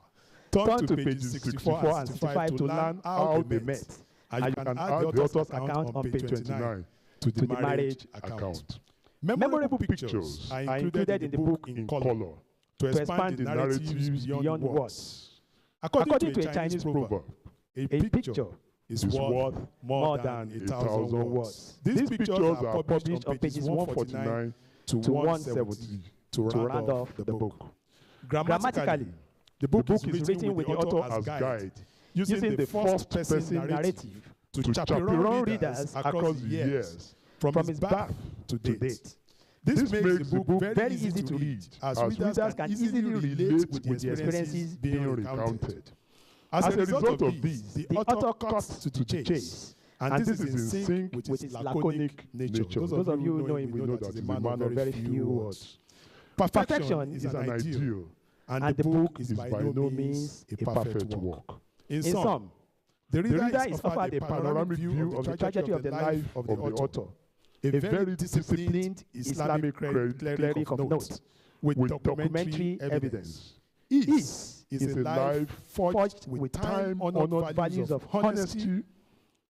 Turn to pages 64 and 65 to learn how they met. And you can add the author's account on page 29 to the marriage account. Memorable pictures are included in the book in color to expand the narratives beyond words. According to a Chinese proverb, a picture is worth more than 1,000 words. These pictures are published on pages 149 to 170 to round off the book. Grammatically, the book is written with the author as guide, using the first-person narrative to chaperone readers across the years, from his birth to date. This makes the book very easy to read, as readers can easily relate with the experiences being recounted. As a result of this, the author cuts to the chase, and this is in sync with his laconic nature. Those of you who know him will know that he's a man of very few words. Perfection is an ideal, and the book is by no means a perfect work. In sum, the reader is offered a panoramic view of the trajectory of the life of the author, a very disciplined Islamic cleric of note, with documentary evidence. His is a life forged with time-honored values of honesty,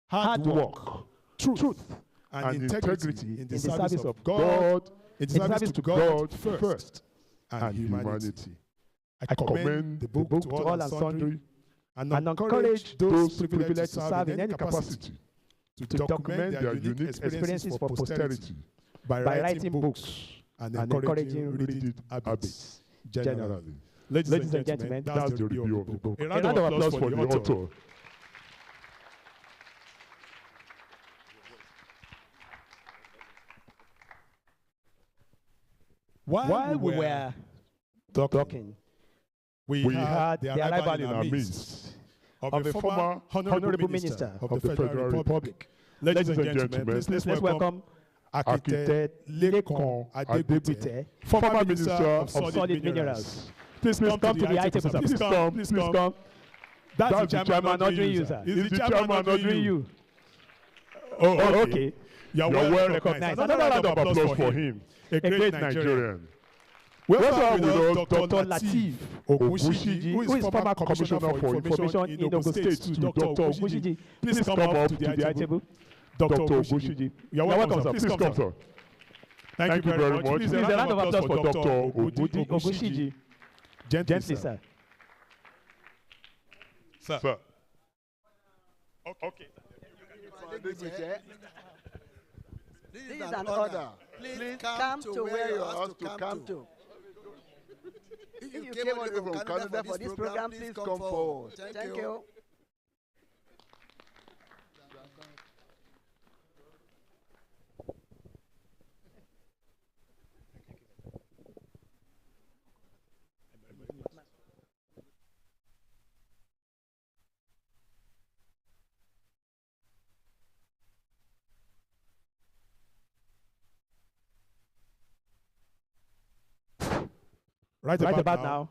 hard work, truth, and integrity in the service of God, in the service to God first, and humanity. I commend the book to all and sundry, and encourage those privileged to serve in any capacity to document their unique experiences for posterity by writing books and encouraging reading habits generally. Ladies and gentlemen, that's the review of the book. A round of applause for the author. While we were talking, we had the arrival in our midst of the former Honorable Minister of the Federal Republic. Ladies and gentlemen, please let's welcome Architect Lekon Adebute, former Minister of Solid Minerals. Please come to the item, sir. Please come. That's the chairman ordering you, sir. Is the chairman ordering you? Oh, okay. You're well recognized. Another round of applause for him. A great Nigerian. We also have with us Dr. Lateef Ogunshiji, who is former Commissioner for Information in Ogun State too. Dr. Ogunshiji, please come up to the table. Dr. Ogunshiji, you're welcome, sir. Please come, sir. Thank you very much. Please, a round of applause for Dr. Ogunshiji. Gently, sir. Sir. Okay. This is an order. Please come to where you are to come to. If you came all the way from Canada for this program, please come forward. Thank you. Right about now,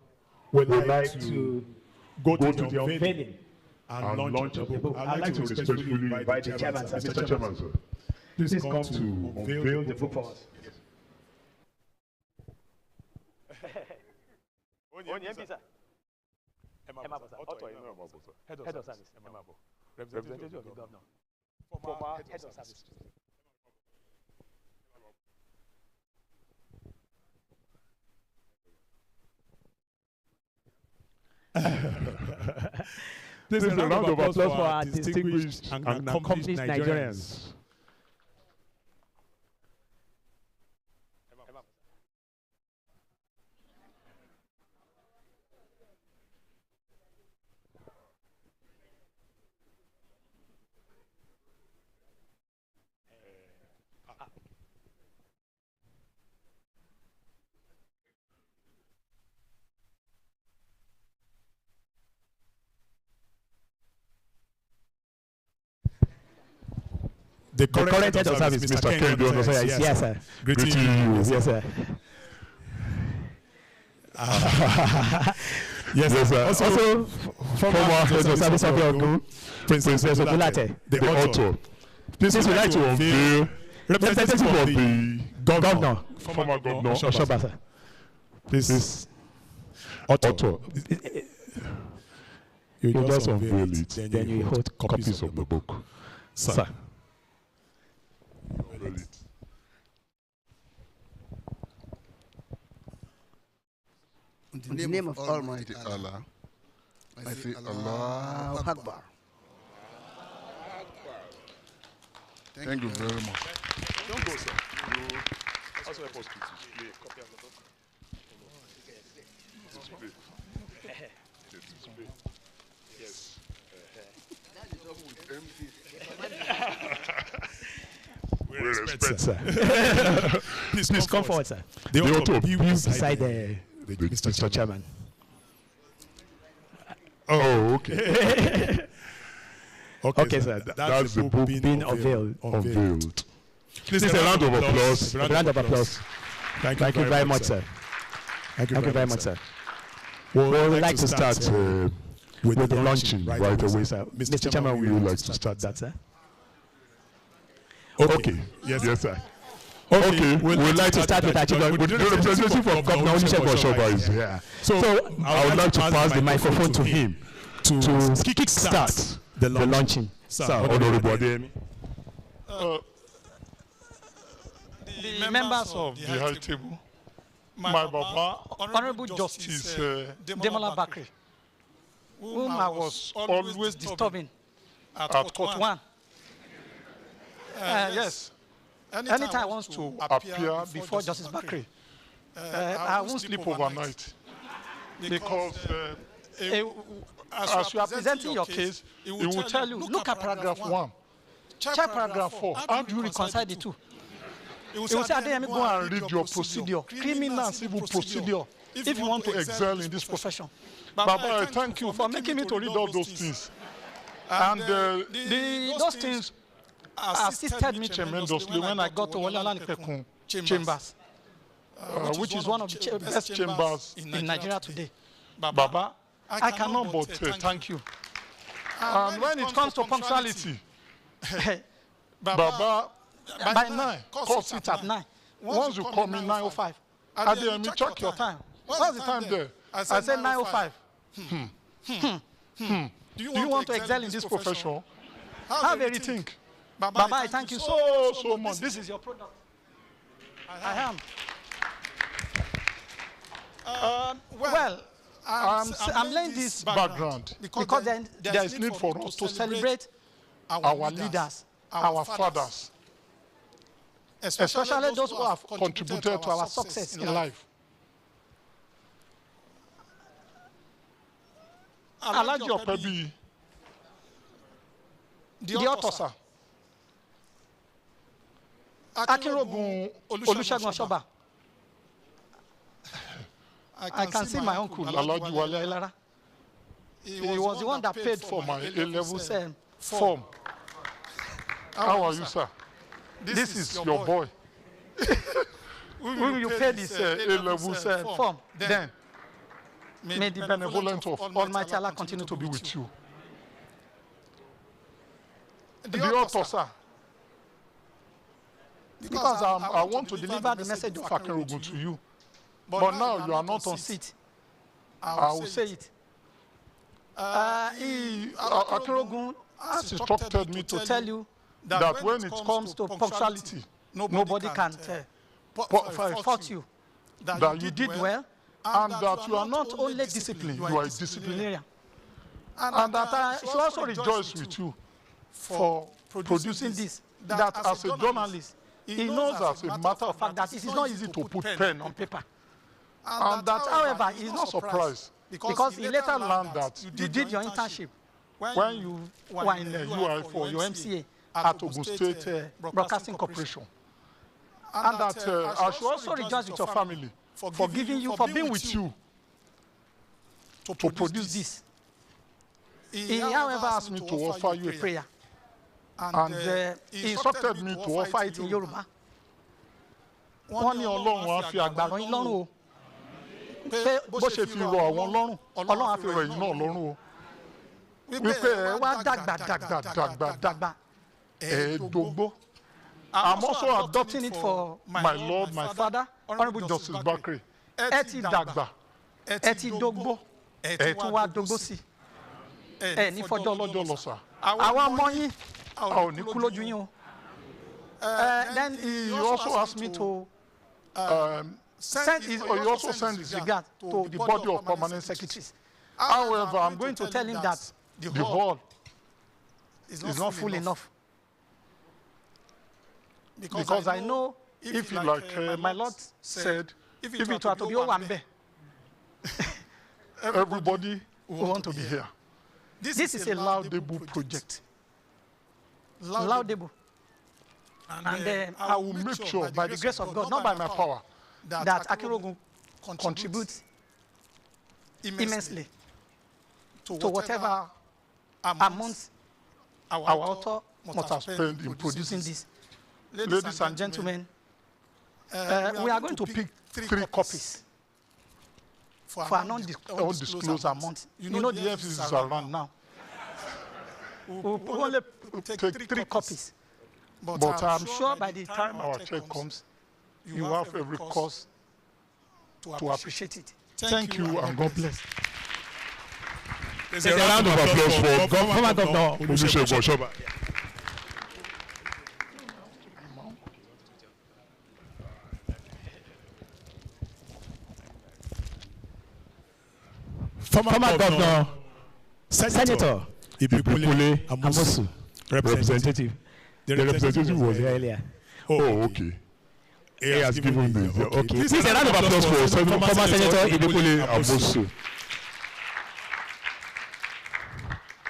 we'd like to go to the unveiling and launch the book. I'd like to respectfully invite the chairman, Mr. Chairman, sir. Please come to unveil the book for us. Head of service, representative of the governor, former head of service. This is a round of applause for our distinguished and accomplished Nigerians. The current head of service, Mr. Kennedy, yes, sir. Greeting you, yes, sir. Yes, sir. Also, former head of service of Ogun, Princess Obulate, the author. Please, we'd like to unveil representative of the governor, former governor, Oshoba, sir. Please, author. You just unveil it, then you hold copies of the book, sir. In the name of Almighty Allah, I say Allahu Akbar. Thank you very much. Don't go, sir. You also help us to display a copy of the book. Display. Display. Yes. That is almost empty. We respect, sir. Please come forward, sir. They ought to be beside the Mr. Chairman. Oh, okay. Okay, sir. That's the book being unveiled. Please, a round of applause. A round of applause. Thank you very much, sir. Thank you very much, sir. We would like to start with the launching right away, sir. Mr. Chairman, we would like to start that, sir. Okay. Yes, sir. Okay, we'd like to start with the representative of Governor Olusegun Oshoba is here. So I would like to pass the microphone to him to kick-start the launching. Sir, Honorable Adeyemi. The members of the high table, my Baba, Honorable Justice Demola Bakri, whom I was always disturbing at Court 1. Yes. Anytime I want to appear before Justice Bakri, I won't sleep overnight. Because as you are presenting your case, it will tell you, look at paragraph 1, check paragraph 4, how do you reconcile the two? It will say, Adeyemi, go and read your procedure, criminal and civil procedure, if you want to excel in this profession. Baba, I thank you for making me to read all those things. And those things assisted me tremendously when I got to Olalanipekun Chambers, which is one of the best chambers in Nigeria today. Baba, I cannot but thank you. And when it comes to punctuality, Baba, by 9, call it at 9. Once you call me 9:05, Adeyemi, check your time. What's the time there? I said 9:05. Do you want to excel in this profession? Have a rethink. Baba, I thank you so much. This is your product. I am. Well, I'm laying this background because there is need for us to celebrate our leaders, our fathers, especially those who have contributed to our success in life. ALHAJI OPEBIYI, the author, sir. Akinrogun Olusegun Oshoba. I can see my uncle, ALHAJI Wale Ailara. He was the one that paid for my A-level form. How are you, sir? This is your boy. Will you pay this A-level form? Then, may the benevolence of Almighty Allah continue to be with you. The author, sir. Because I want to deliver the message of Akinrogun to you. But now you are not on seat. I will say it. Akinrogun has instructed me to tell you that when it comes to punctuality, nobody can fault you. That you did well, and that you are not only disciplined, you are a disciplinarian. And that I should also rejoice with you for producing this. That as a journalist, he knows as a matter of fact that it is not easy to put pen on paper. And that, however, he is not surprised because he later learned that you did your internship when you were in the UI for your MCA at Ogun State Broadcasting Corporation. And that I should also rejoice with your family for giving you, for being with you to produce this. He, however, asked me to offer you a prayer. And he instructed me to offer it in Yoruba. Wọ́n ní Ọlọ́run á fi àgbàrán yín lọ́rùn o. Pé bó ṣe fi rọ àwọn lọ́rùn, Ọlọ́run á fi rọ yín náà lọ́rùn o. Wípé ẹ wá dàgbà ẹ̀ẹ́dógbó. I'm also adopting it for my Lord, my Father, Honorable Justice Bakri. Ẹ ti dàgbà, ẹ ti dógbó, ẹ tún wá dógbó sí. Ẹ ní fọjọ́ lọ́jọ́ lọ sà. Àwọn ọmọ yín, ò ní kú lójú yín o. Then he also asked me to he also sent his regard to the body of permanent secretaries. However, I'm going to tell him that the hall is not full enough. Because I know if, like my Lord said, if it were to be Owambe, everybody will want to be here. This is a laudable project. Laudable. And I will make sure, by the grace of God, not by my power, that Akinrogun contributes immensely to whatever amount our author must have spent in producing this. Ladies and gentlemen, we are going to pick 3 copies for an undisclosed amount. You know the FCC is around now. We'll only take 3 copies. But I'm sure by the time our check comes, you have every cause to appreciate it. Thank you and God bless. There's a round of applause for Governor Olusegun Oshoba. Former Governor, Senator Ibikule Amosu, Representative. The representative was here earlier. Oh, okay. He has given the okay. Please a round of applause for former Senator Ibekule Amosu.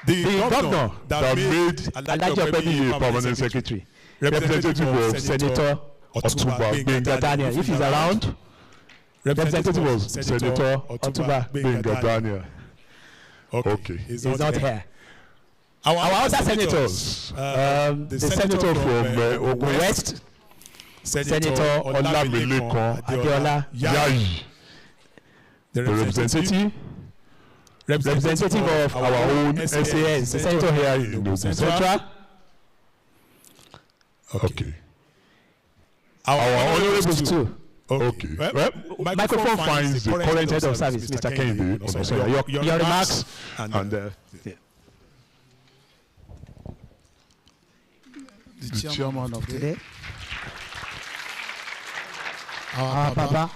The governor that made Alhaji OPEBIYI a permanent secretary. Representative of Senator Otumba Gbenga Daniel. If he's around, representative was Senator Otumba Gbenga Daniel. Okay. He's not here. Our other senators, the senator from Ogun West, Senator Olamilekan Adeola Yayi, the representative of our own SAS, the senator here in Ogun Central. Okay. Our honorables too. Okay. Well, microphone finds the current head of service, Mr. Kehinde. Your remarks and the chairman of today. Our Baba,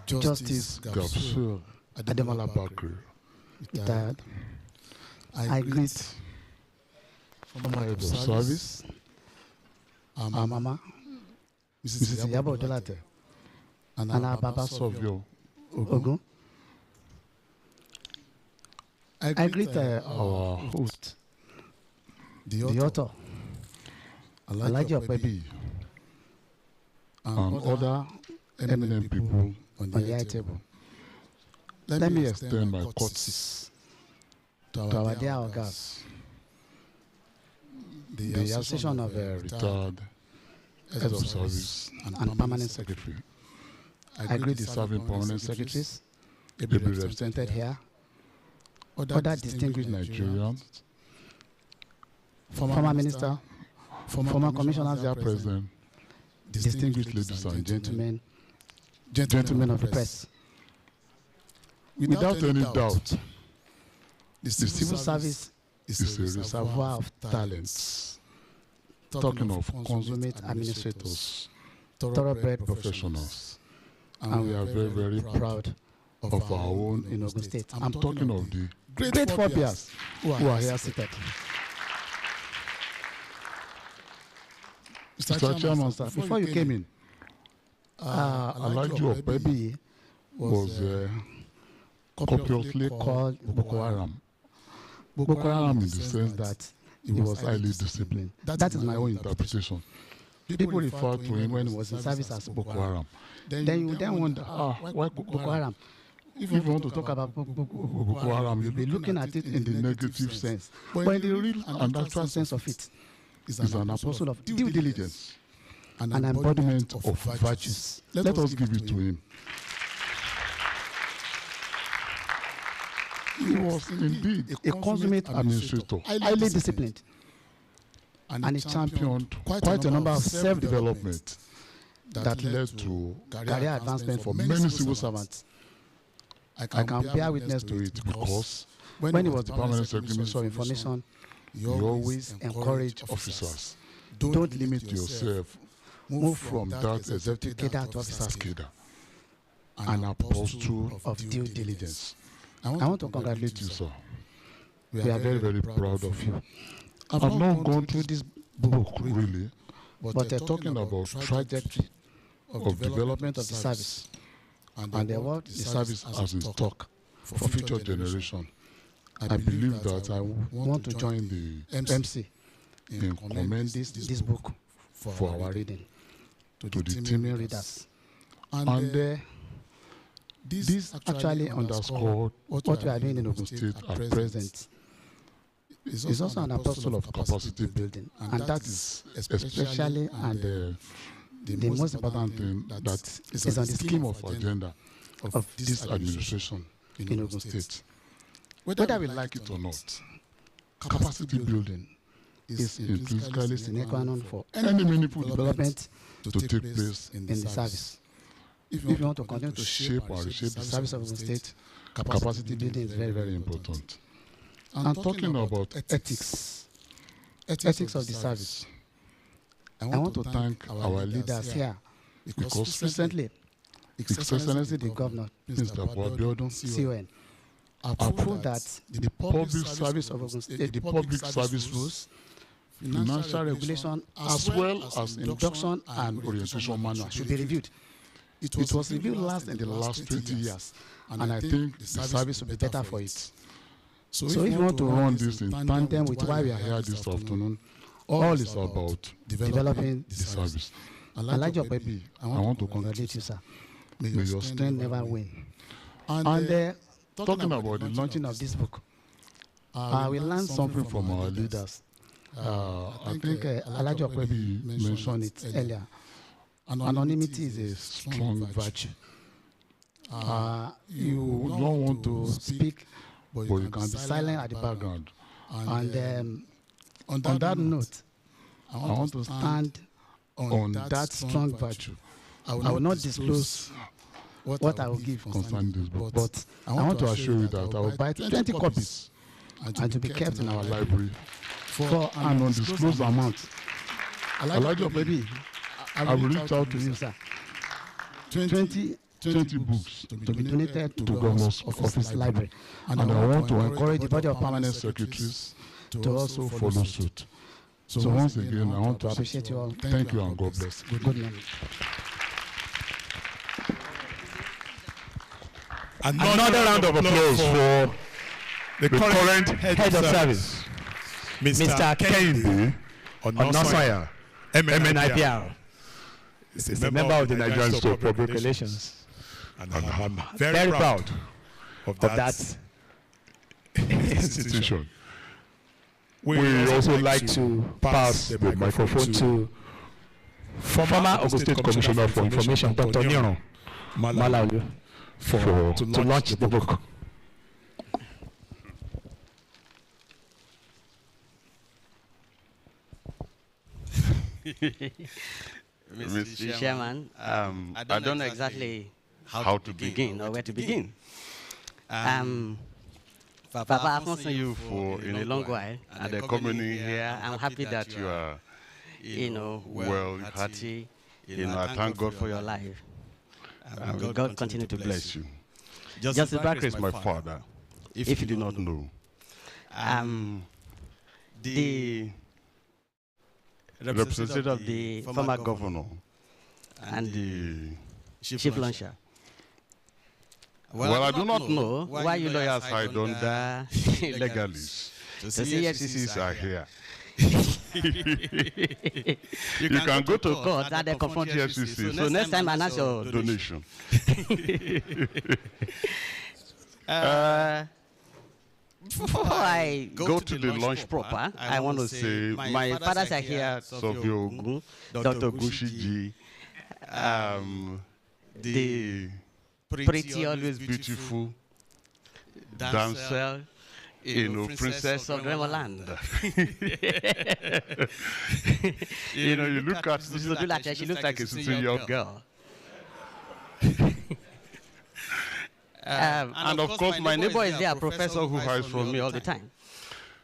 Justice Gabsur Ademola Bakri, retired. I greet former head of service, our Mama, Mrs. Yabo Dolate, and our Baba Sovio Ogun. I greet our host, the author, Alhaji OPEBIYI, and other eminent people on the high table. Let me extend my courtesies to our dear organs, the Association of Retired Heads of Service and Permanent Secretary. I greet the serving permanent secretaries, ably represented here, other distinguished Nigerians, former minister, former commissioners here present, distinguished ladies and gentlemen of the press. Without any doubt, the civil service is a reservoir of talents. Talking of consummate administrators, thoroughbred professionals, and we are very, very proud of our own in Ogun State. I'm talking of the great forebears who are here seated. Mr. Chairman, sir, before you came in, Alhaji OPEBIYI was copiously called Boko Haram. Boko Haram in the sense that he was highly disciplined. That is my own interpretation. People refer to him when he was in service as Boko Haram. Then you then wonder, why Boko Haram? If you want to talk about Boko Haram, you'll be looking at it in the negative sense. But in the real and actual sense of it, is an apostle of due diligence, an embodiment of virtues. Let us give it to him. He was indeed a consummate administrator, highly disciplined, and he championed quite a number of self-development that led to career advancement for many civil servants. I can bear witness to it because when he was the permanent secretary Minister of Information, he always encouraged officers. Don't limit yourself. Move from that executive cadre to officer's cadre. An apostle of due diligence. I want to congratulate you, sir. We are very, very proud of you. I've not gone through this book, really, but they're talking about trajectory of development of the service and what the service has in stock for future generation. I believe that I want to join the MC in commending this book for our reading to the teaming readers. And this actually underscored what we are doing in Ogun State at present. Is also an apostle of capacity building, and that is especially and the most important thing that is on the scheme of agenda of this administration in Ogun State. Whether we like it or not, capacity building is intrinsically sine qua non for any meaningful development to take place in the service. If you want to continue to shape or reshape the service of Ogun State, capacity building is very, very important. And talking about ethics of the service, I want to thank our leaders here because recently, His Excellency the Governor, Mr. Abiodun CON, approve that the public service of Ogun State, the public service rules, financial regulation, as well as induction and orientation manual should be reviewed. It was reviewed last in the last 20 years, and I think the service will be better for it. So if you want to run this in tandem with why we are here this afternoon, all is about developing the service. ALHAJI OPEBIYI, I want to congratulate you, sir. May your strength never win. And talking about the launching of this book, we learned something from our leaders. I think ALHAJI OPEBIYI mentioned it earlier. Anonymity is a strong virtue. You don't want to speak, but you can be silent at the background. And on that note, I want to stand on that strong virtue. I will not disclose what I will give concerning this book, but I want to assure you that I will buy 20 copies and to be kept in our library for an undisclosed amount. ALHAJI OPEBIYI, I will reach out to you, sir. 20 books to be donated to Governor's Office Library. And I want to encourage the body of permanent secretaries to also follow suit. So once again, I want to appreciate you all. Thank you and God bless. Good night. Another round of applause for the current head of service, Mr. Kehinde Onosanya, MNIPR. He's a member of the Nigerian School of Public Relations. And I'm very proud of that institution. We also like to pass the microphone to former Ogun State Commissioner for Information, Dr. Niro Malaulu, to launch the book. Mr. Chairman, I don't know exactly how to begin or where to begin. Papa, I've not seen you for in a long while, and the community here. I'm happy that you are, well, hearty. I thank God for your life. May God continue to bless you. Justice Bakri is my father, if you do not know. The representative of the former governor and the chief launcher. Well, I do not know why you lawyers hide under legalists. The CFCCs are here. You can go to court and they confront the FCC. So next time announce your donation. Before I go to the launch proper, I want to say my fathers are here, Sofio Ogun, Dr. Gushiji, the pretty, always beautiful damsel, princess of Dreamland. You look at this, she looks like a 16-year-old girl. And of course, my neighbor is there, a professor who hides from me all the time.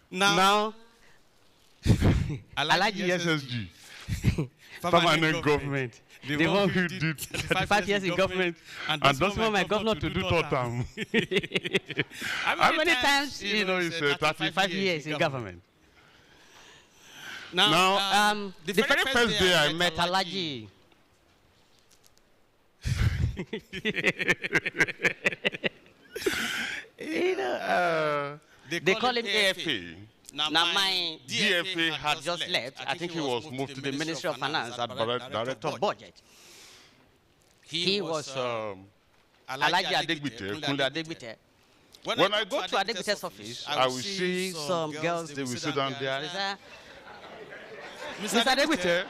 Now ALHAJI SSG, permanent government, the one who did 35 years in government and doesn't want my governor to do third term. How many times, it's 35 years in government? Now, the very first day I met ALHAJI, they call him AFA. Now my DFA had just left. I think he was moved to the Ministry of Finance as Director of Budget. He was ALHAJI Adegbite. When I go to Adegbite's office, I will see some girls, they will sit down there. They say, Mr. Adegbite,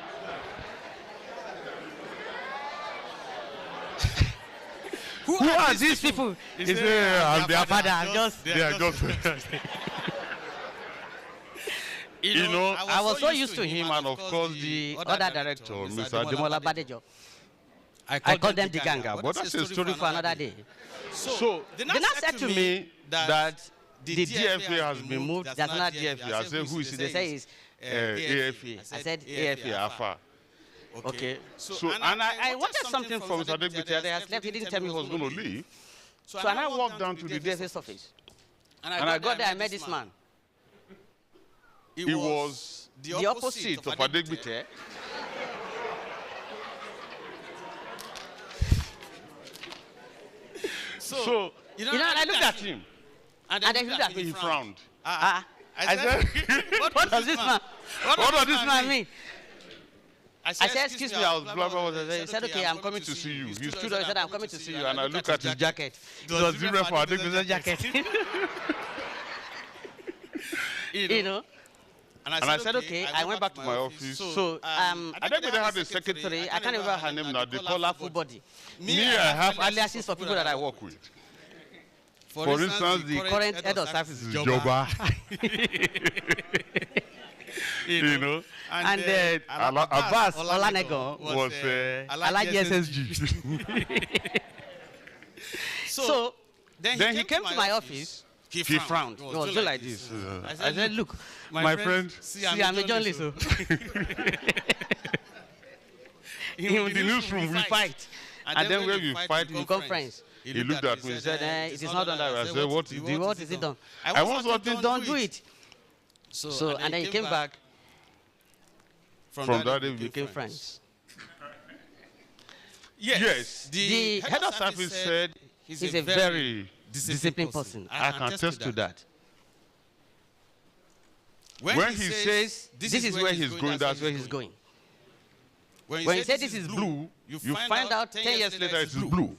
who are these people? He said, I'm their father. They are just. I was so used to him, and of course the other director, Mr. Ademola Badejo. I call them the ganga, but that's a story for another day. So they now said to me that the DFA has been moved. There's another DFA. I said, who is it? They say it's AFA. I said AFA, AFA. Okay. So and I wanted something from Mr. Adegbite. He has left. He didn't tell me he was going to leave. So and I walked down to the DSS office. And I got there, I met this man. He was the opposite of ADEWALE. So, and I looked at him. And then he looked at me, he frowned. I said, what does this man, what does this man mean? I said, excuse me, I was blah, blah, blah. He said, okay, I'm coming to see you. He stood up, he said, I'm coming to see you. And I looked at his jacket. It was different from ADEWALE's jacket. You know? And I said, okay, I went back to my office. So, ADEWALE had a secretary, I can't remember her name now, they call her Full Body. Me, I have aliases for people that I work with. For instance, the current head of service is Joba. You know? And Abbas Olanego was ALHAJI SSG. So, then he came to my office. He frowned. He was just like this. I said, look, my friend, see, I'm a journalist. In the newsroom, we fight. And then when we fight, we become friends. He looked at me and said, it is not done that way. I said, what is it done? I want something done, do it. So, and then he came back. From that day, we became friends. Yes, the head of service said he's a very disciplined person. I can attest to that. When he says this is where he's going, that's where he's going. When he said this is blue, you find out 10 years later it's blue.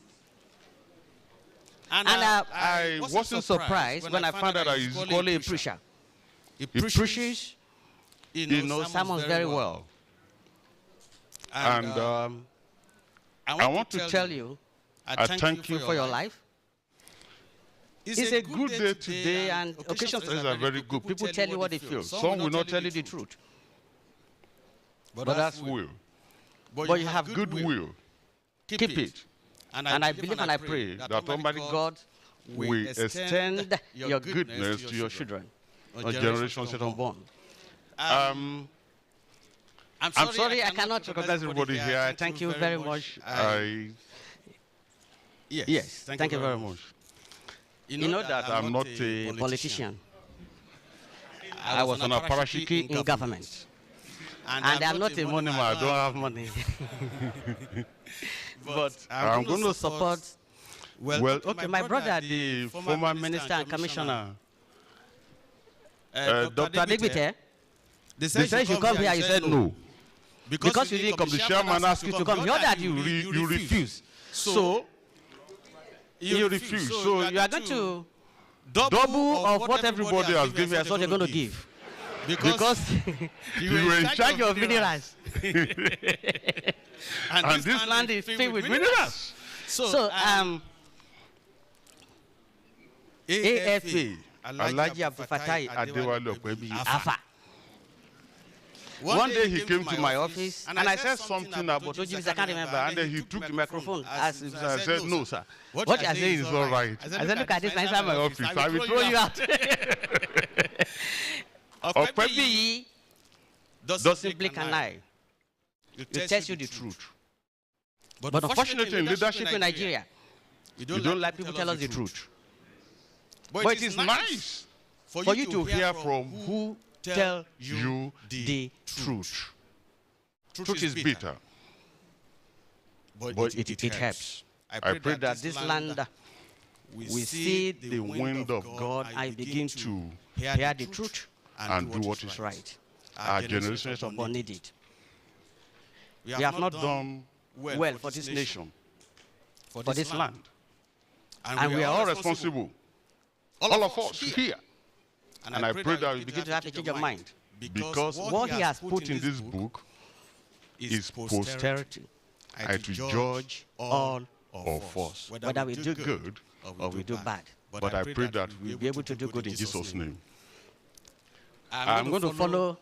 And I wasn't surprised when I found out that he's only a preacher. He preaches, sermons very well. And I want to tell you, I thank you for your life. It's a good day today, and occasions are very good. People tell you what they feel. Some will not tell you the truth. But that's will. But you have good will. Keep it. And I believe and I pray that Almighty God will extend your goodness to your children, or generations yet unborn. I'm sorry I cannot recognize everybody here. I thank you very much. Yes, thank you very much. You know that I'm not a politician. I was an parashiki in government. And I'm not a money man. I don't have money. But I'm going to support, okay, my brother, the former minister and commissioner, Dr. ADEWALE, they said you should come here. You said no. Because you didn't come, the chairman asked you to come. You heard that you refuse. So, you refuse. So, you are going to double of what everybody has given. That's what you're going to give. Because you were in charge of minerals. And this land is filled with minerals. So, AFA, ALHAJI ABDUL-FATAI ADEWALE OPEBIYI, AFA. One day he came to my office and I said something about Ojibis, I can't remember, and then he took the microphone. I said, no, sir. What you are saying is all right. I said, look at this inside my office. I will throw you out. OPEBIYI doesn't blink an eye. It tells you the truth. But unfortunately, in leadership in Nigeria, you don't like people tell us the truth. But it is nice for you to hear from who tell you the truth. Truth is bitter, but it helps. I pray that this land will see the wind of God and begin to hear the truth and do what is right. Our generations of God need it. We have not done well for this nation, for this land. And we are all responsible, all of us here. And I pray that we begin to have a change of mind. Because what he has put in this book is posterity. I to judge all of us, whether we do good or we do bad. But I pray that we'll be able to do good in Jesus' name. I'm going to follow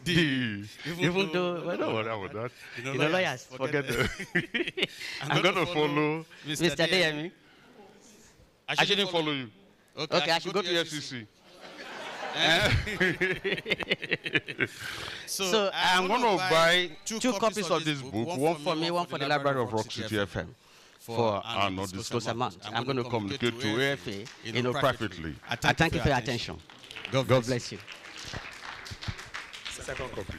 even though, well, don't worry about that. You know, lawyers, forget that. I'm going to follow Mr. Deyemi. I shouldn't follow you. Okay, I should go to FCC. So I'm going to buy two copies of this book, one for me, one for the Library of Rock City FM. for an undisclosed amount. I'm going to communicate to AFA, privately. I thank you for your attention. God bless you. Second copy.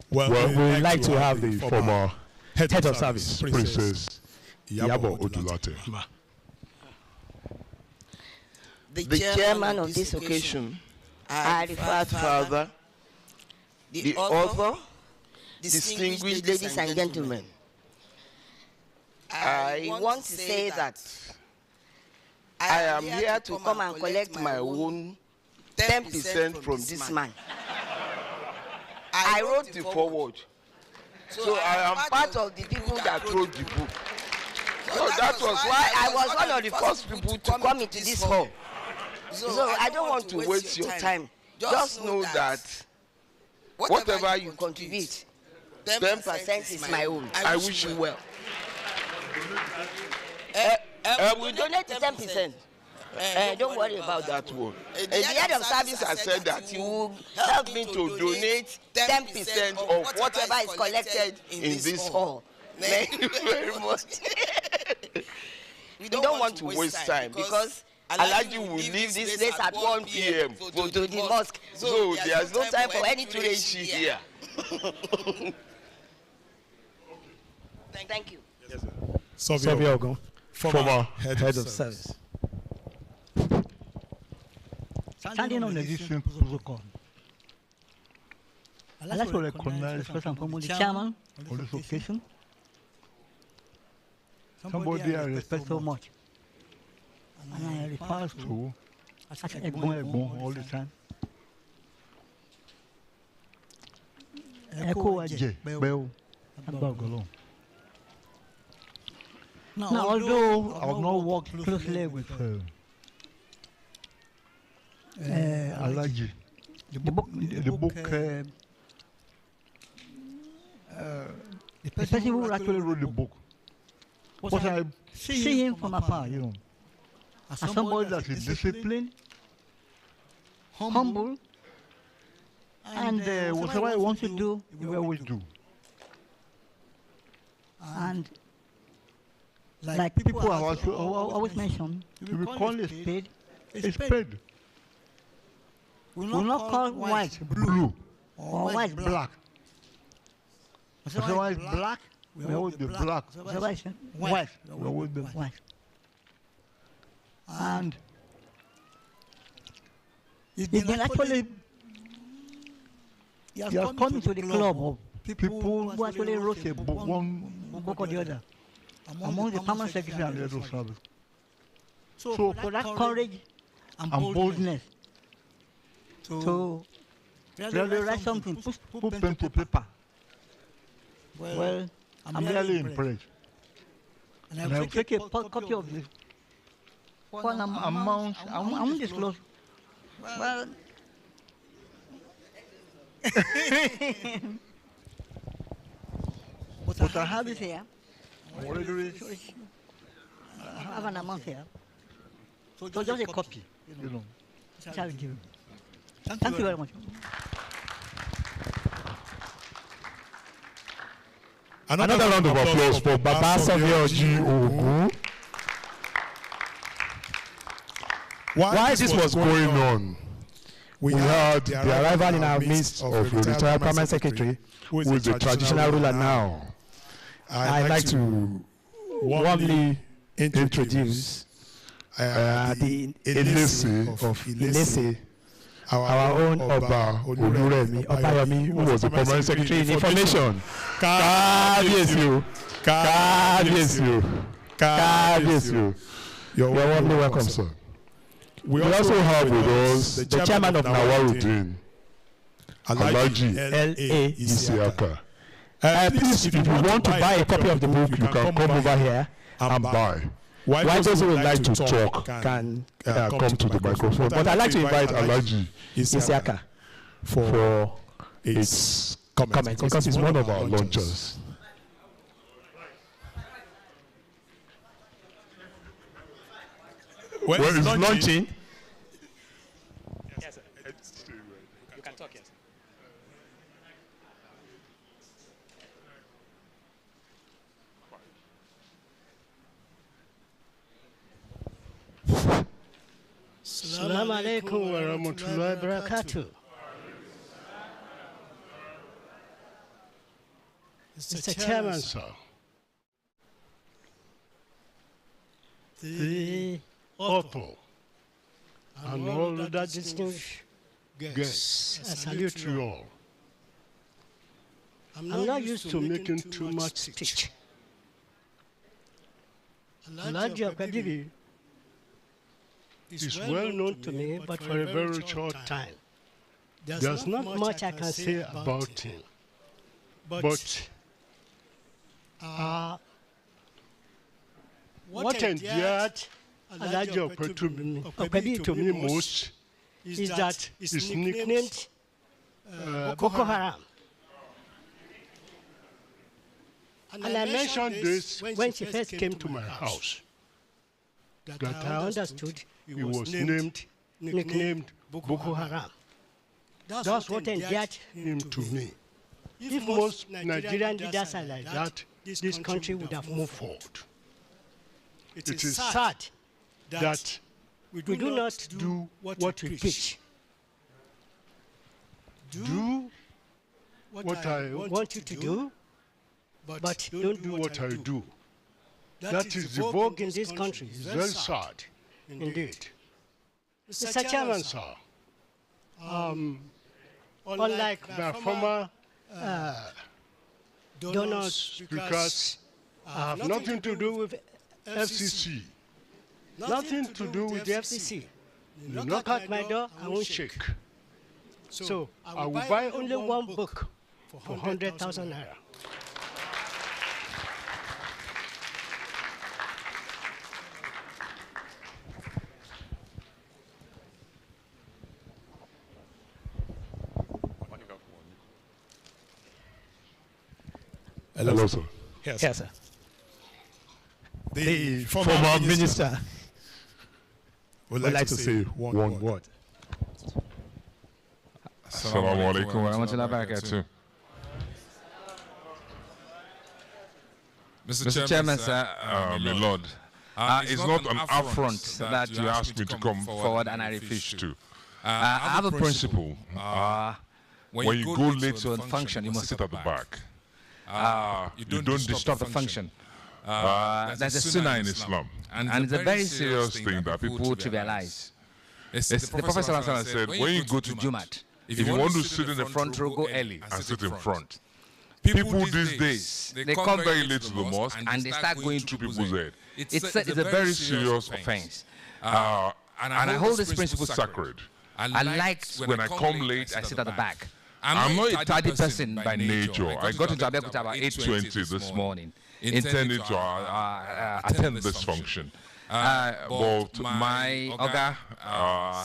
Well, we'd like to have the former head of service, Princess Yabo Odulate. The chairman of this occasion, I refer to Father, the author, distinguished ladies and gentlemen. I want to say that I am here to come and collect my own 10% from this man. I wrote the foreword, so I am part of the people that wrote the book. So that was why I was one of the first people to come into this hall. So I don't want to waste your time. Just know that whatever you contribute, 10% is my own. I wish you well. We donate 10%. Don't worry about that one. The head of service has said that he will help me to donate 10% of whatever is collected in this hall. Thank you very much. We don't want to waste time because ALHAJI will leave this place at 1 p.m. go to the mosque. So there's no time for any Tureshi here. Thank you. Yes, sir. Saviogo, former head of service. Standing on the existing protocol, I'd like to recognize first and foremost the chairman of this occasion, somebody I respect so much, and I refer to as Egbon all the time. Echo Aje, Beo, Agbagolo. Now, although I have not worked closely with ALHAJI, the person who actually wrote the book, but I see him from afar, you know, as somebody that is disciplined, humble, and whatever he wants to do, he will always do. And like people have always mentioned, we call a spade a spade. We will not call white blue or white black. Whatever is black, we will always be black. Whatever is white, we will always be white. And it's been actually, he has come into the club of people who actually wrote a book, one book or the other, among the permanent secretary and the head of service. So for that courage and boldness to really write something, put pen to paper, well, I'm really impressed. And I will take a copy of this. One amount, I won't disclose. Well, but I have it here. I have an amount here. So just a copy, you know, which I will give you. Thank you very much. Another round of applause for Baba Savioji Ogu. While this was going on, we had the arrival in our midst of the retired permanent secretary, who is the traditional ruler now. I'd like to warmly introduce the Ilese of Ilese, our own Oba Oluremi Obayomi, who was the permanent secretary in information. Kabiyesi. You're warmly welcome, sir. We also have with us the chairman of Nawaruddin, ALHAJI L.A. Isiaka. Please, if you want to buy a copy of the book, you can come over here and buy. Why those who would like to talk can come to the microphone. But I'd like to invite ALHAJI Isiaka for its comment because it's one of our launchers. Well, it's launching. Yes, you can talk, yes. alaikum wa rahmatullahi wa barakatuh. Mr. Chairman, sir, the author, and all other distinguished guests, I salute you all. I'm not used to making too much speech. ALHAJI OPEBIYI is well known to me, but for a very short time. There's not much I can say about him. But what endeared ALHAJI OPEBIYI to me most is that he's nicknamed Boko Haram. And I mentioned this when she first came to my house, that I understood he was nicknamed Boko Haram. That's what endeared him to me. If most Nigerian leaders are like that, this country would have moved forward. It is sad that we do not do what we preach. Do what I want you to do, but don't do what I do. That is the vogue in this country. It's very sad, indeed. Mr. Chairman, sir, unlike my former donors, speakers, I have nothing to do with FCC. Nothing to do with the FCC. You knock at my door, I won't shake. So I will buy only one book for 100,000 naira. Hello, sir. Yes, sir. The former minister would like to say one word. Assalamu alaikum wa rahmatullahi wa barakatuh. Mr. Chairman, sir, my Lord, it's not an affront that you asked me to come forward and I refused to. I have a principle. When you go late to a function, you must sit at the back. You don't disturb the function. That's a sunnah in Islam. And it's a very serious thing that people trivialize. The Prophet said, when you go to Jumat, if you want to sit in the front row, go early and sit in front. People these days, they come very late to the mosque and they start going through people's head. It's a very serious offense. And I hold this principle sacred. I like when I come late, I sit at the back. I'm not a tardy person by nature. I got into Abeokuta about 8:20 this morning, intending to attend this function. But my Oga,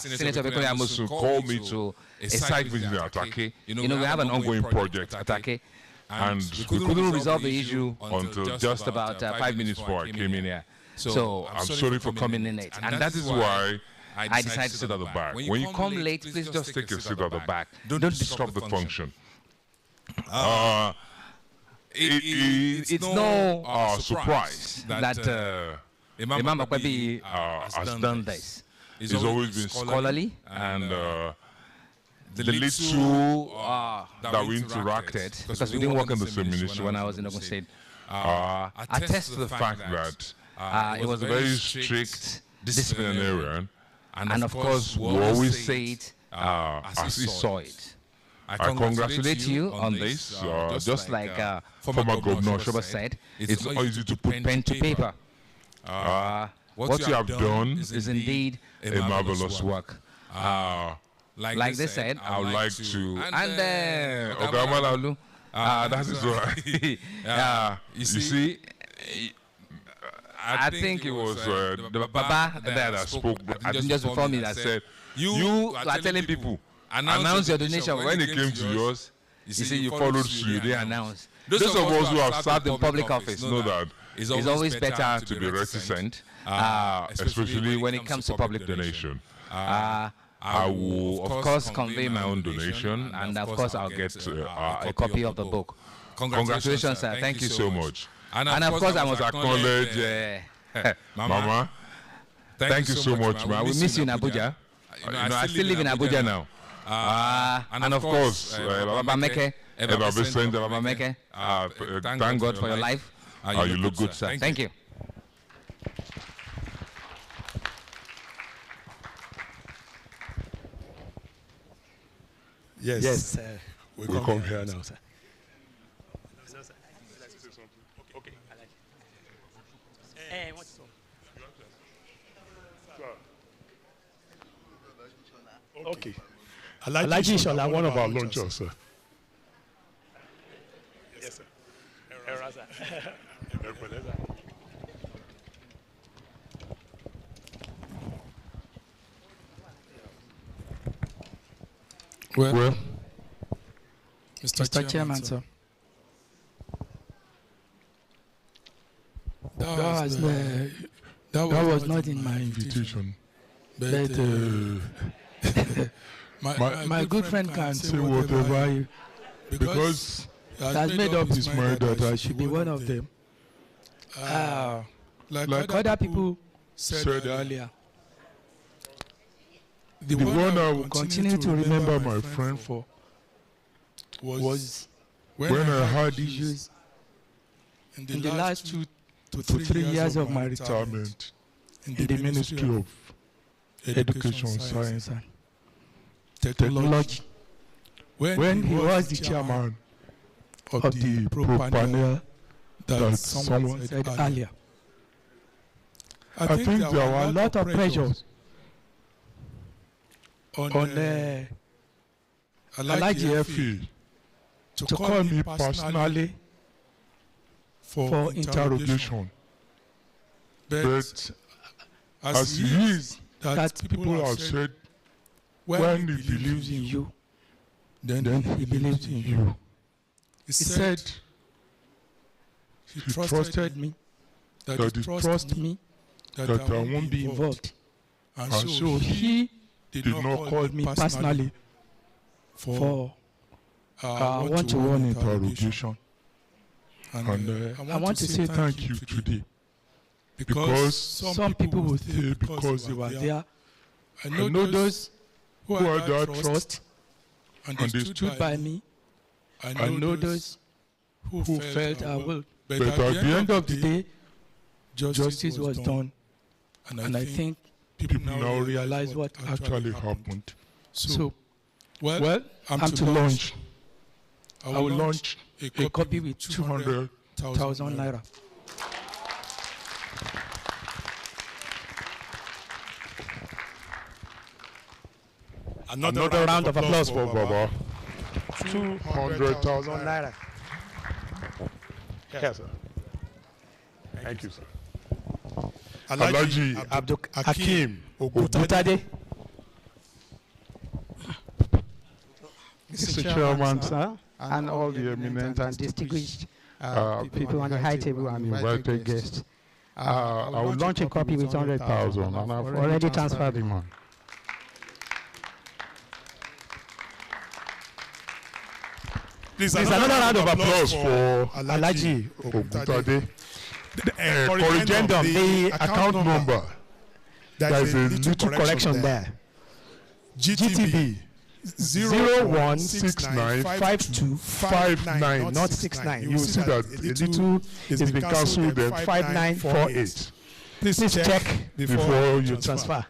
Senator Bekole Amosu, called me to a site visit at Atake. You know, we have an ongoing project at Atake, and we couldn't resolve the issue until just about 5 minutes before I came in here. So I'm sorry for coming in late. And that is why I decided to sit at the back. When you come late, please just take a seat at the back. Don't disrupt the function. It's no surprise that Imam OPEBIYI has done this. He's always been scholarly, and the little that we interacted, because we didn't work in the same ministry when I was in Ogun State, attest to the fact that he was a very strict disciplinarian. And of course, we always say it as he saw it. I congratulate you on this. Just like former Governor Shoba said, it's not easy to put pen to paper. What you have done is indeed a marvelous work. Like they said, I would like to... And Ogama that is right. You see, I think it was the Baba that spoke, I think just before me, that said, you are telling people, announce your donation. When it came to yours, you see, you followed through, they announced. Those of us who have served in public office know that it's always better to be reticent, especially when it comes to public donation. I will, of course, convey my own donation, and of course, I'll get a copy of the book. Congratulations, sir. Thank you so much. And of course, I must acknowledge Mama. Thank you so much, ma. We miss you in Abuja. I still live in Abuja now. And of course, Baba Meke, ever Vincent, Baba Meke, thank God for your life. You look good, sir. Thank you. Yes, we come here now, sir. Okay. ALHAJI Shola, one of our launchers, sir. Yes, sir. Well, Mr. Chairman, sir. That was not in my invitation. But my good friend can say whatever because he has made up his mind that I should be one of them. Like other people said earlier, the one I will continue to remember my friend for was when I had issues in the last 2 to 3 years of my retirement in the Ministry of Education, Science and Technology. When he was the chairman of the panel that someone said earlier, I think there were a lot of pressures on ALHAJI FA to call me personally for interrogation. But as it is that people have said, when he believes in you, then he believes in you. He said he trusted me, that he trusts me, that I won't be involved. And so he did not call me personally for one-to-one interrogation. And I want to say thank you today. Because some people will say because they were there, I know those who had that trust and they stood by me. I know those who felt I will. But at the end of the day, justice was done. And I think people now realize what actually happened. So, well, I'm to launch. I will launch a copy with 200,000 naira. Another round of applause for Baba. 200,000 naira. Yes, sir. Thank you, sir. ALHAJI Abdul-Hakim Ogutade. Mr. Chairman, sir, and all the eminent and distinguished people on the high table and invited guests. I will launch a copy with 100,000 and I've already transferred the money. Please, another round of applause for ALHAJI Ogutade. Corrigendum, the account number. There is a little correction there. GTB 01695259, not 69. You will see that a little is been cancelled, then 5948. Please check before you transfer.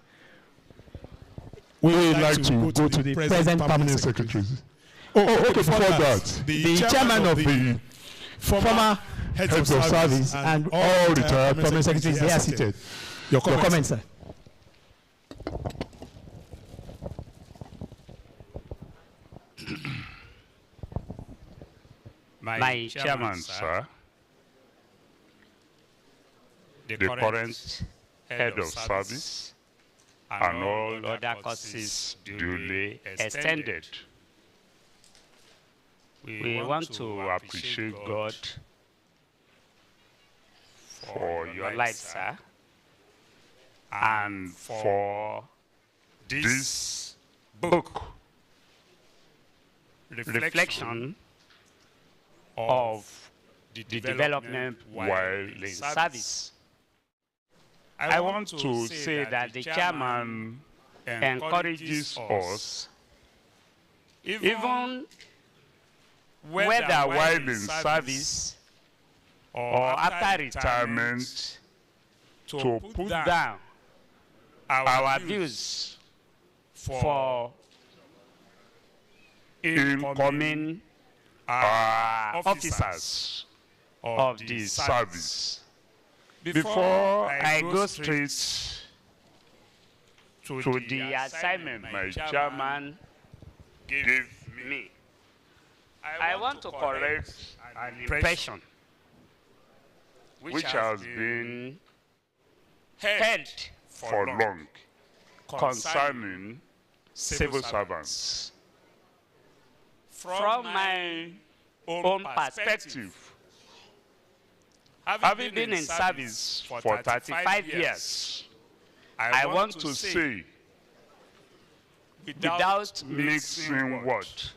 We would like to go to the present permanent secretaries. Okay, before that, the chairman of the former heads of service and all retired permanent secretaries, they are seated. Your comments, sir. My chairman, sir, the current head of service, and all other courses duly extended. We want to appreciate God for your life, sir, and for this book, reflection of the development while in service. I want to say that the chairman encourages us, even whether while in service or after retirement, to put down our views for incoming officers of the service. Before I go straight to the assignment my chairman gave me, I want to correct an impression which has been held for long concerning civil servants. From my own perspective, having been in service for 35 years, I want to say, without mixing words,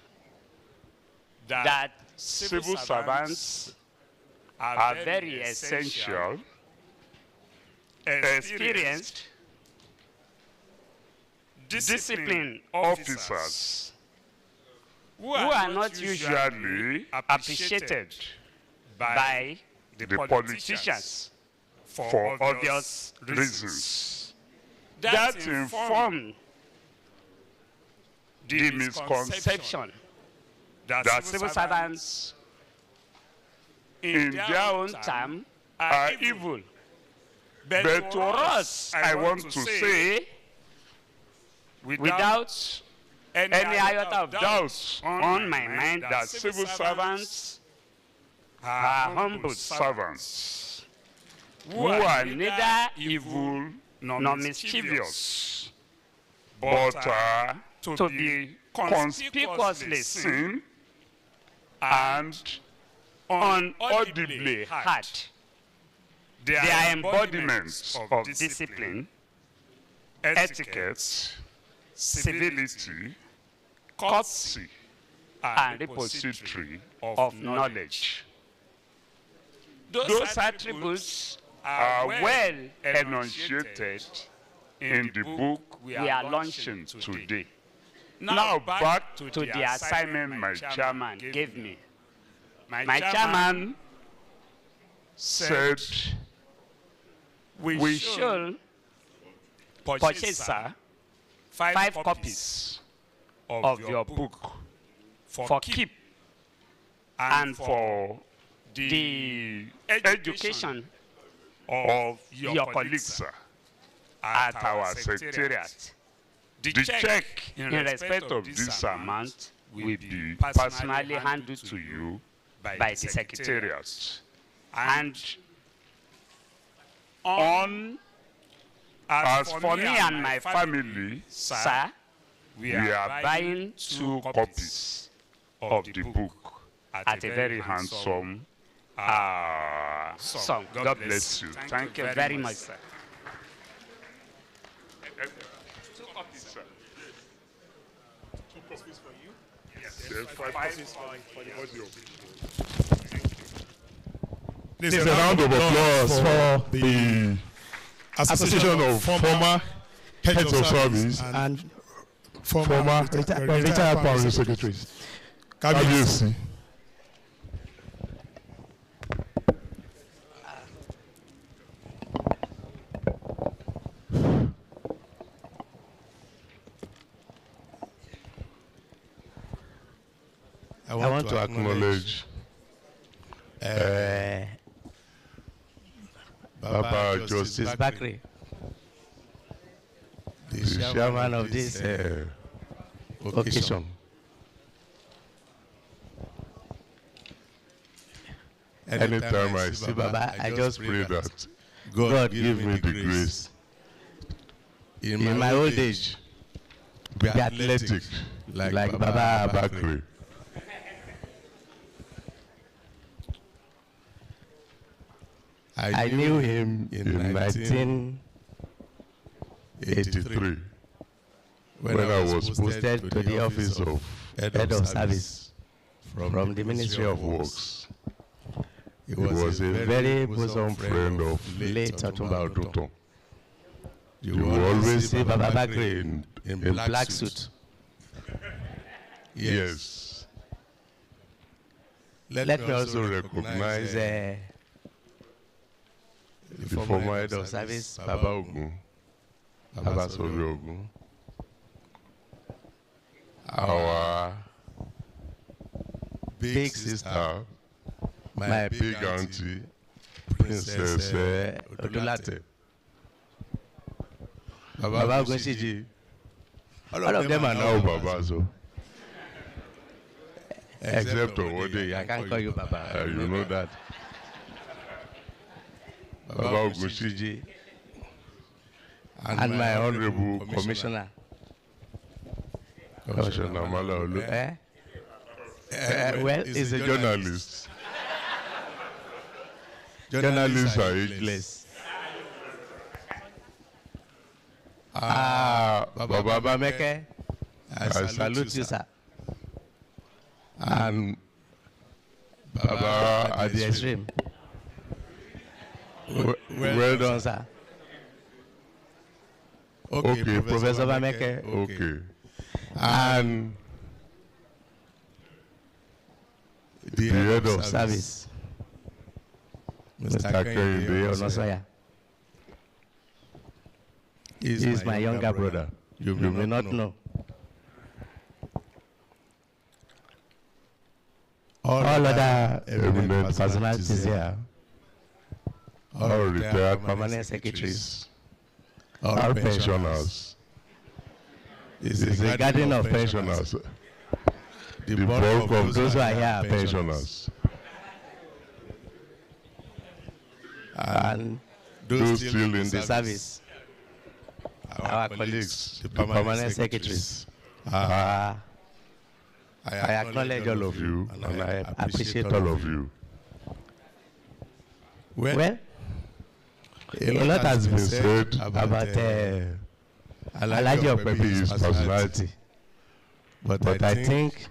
that civil servants are very essential, experienced, disciplined officers who are not usually appreciated by the politicians for obvious reasons. That informed the misconception that civil servants in their own time are evil. But to us, I want to say, without any iota of doubt on my mind, that civil servants are humble servants who are neither evil nor mischievous, but to be conspicuously seen and unaudibly heard. They are embodiments of discipline, etiquette, civility, courtesy, and repository of knowledge. Those attributes are well enunciated in the book we are launching today. Now back to the assignment my chairman gave me. My chairman said we should purchase 5 copies of your book for keep and for the education of your colleagues at our secretariat. The check in respect of this amount will be personally handed to you by the secretariat. And as for me and my family, sir, we are buying 2 copies of the book at a very handsome sum. God bless you. Thank you very much, sir. 2 copies, sir. 2 copies for you? Yes. 5 copies for the audio. This is a round of applause for the Association of former heads of service and former retired permanent secretaries. Kábíyèsí. I want to acknowledge Baba Justice Bakri, the chairman of this occasion. Anytime I see Baba, I just pray that God give me the grace in my old age to be athletic like Baba Bakri. I knew him in 1983 when I was posted to the office of Head of Service from the Ministry of Works. He was a very bosom friend of late Otumba Oduton. You will always see Baba Bakri in black suit. Yes. Let me also recognize the former head of service, Baba Ogun, Baba Sori Ogun, our big sister, my big auntie, Princess Odulate, Baba Ogun Shiji. All of them are now Baba, so. Except Owode, I can't call you Baba. You know that. Baba Ogun Shiji and my honorable commissioner. Commissioner Mala Olu. Well, he's a journalist. Journalists are ageless. Baba Bameke, I salute you, sir. And Baba at the extreme. Well done, sir. Okay, Professor Bameke. Okay. And the head of service, Mr. Kehinde Onosanya. He is my younger brother. You may not know. All other eminent personalities here, all retired permanent secretaries, all pensioners. It's a gathering of pensioners. The bulk of those who are here are pensioners. And those still in the service, our colleagues, the permanent secretaries, I acknowledge all of you and I appreciate all of you. Well, a lot has been said about ALHAJI OPEBIYI's personality, but I think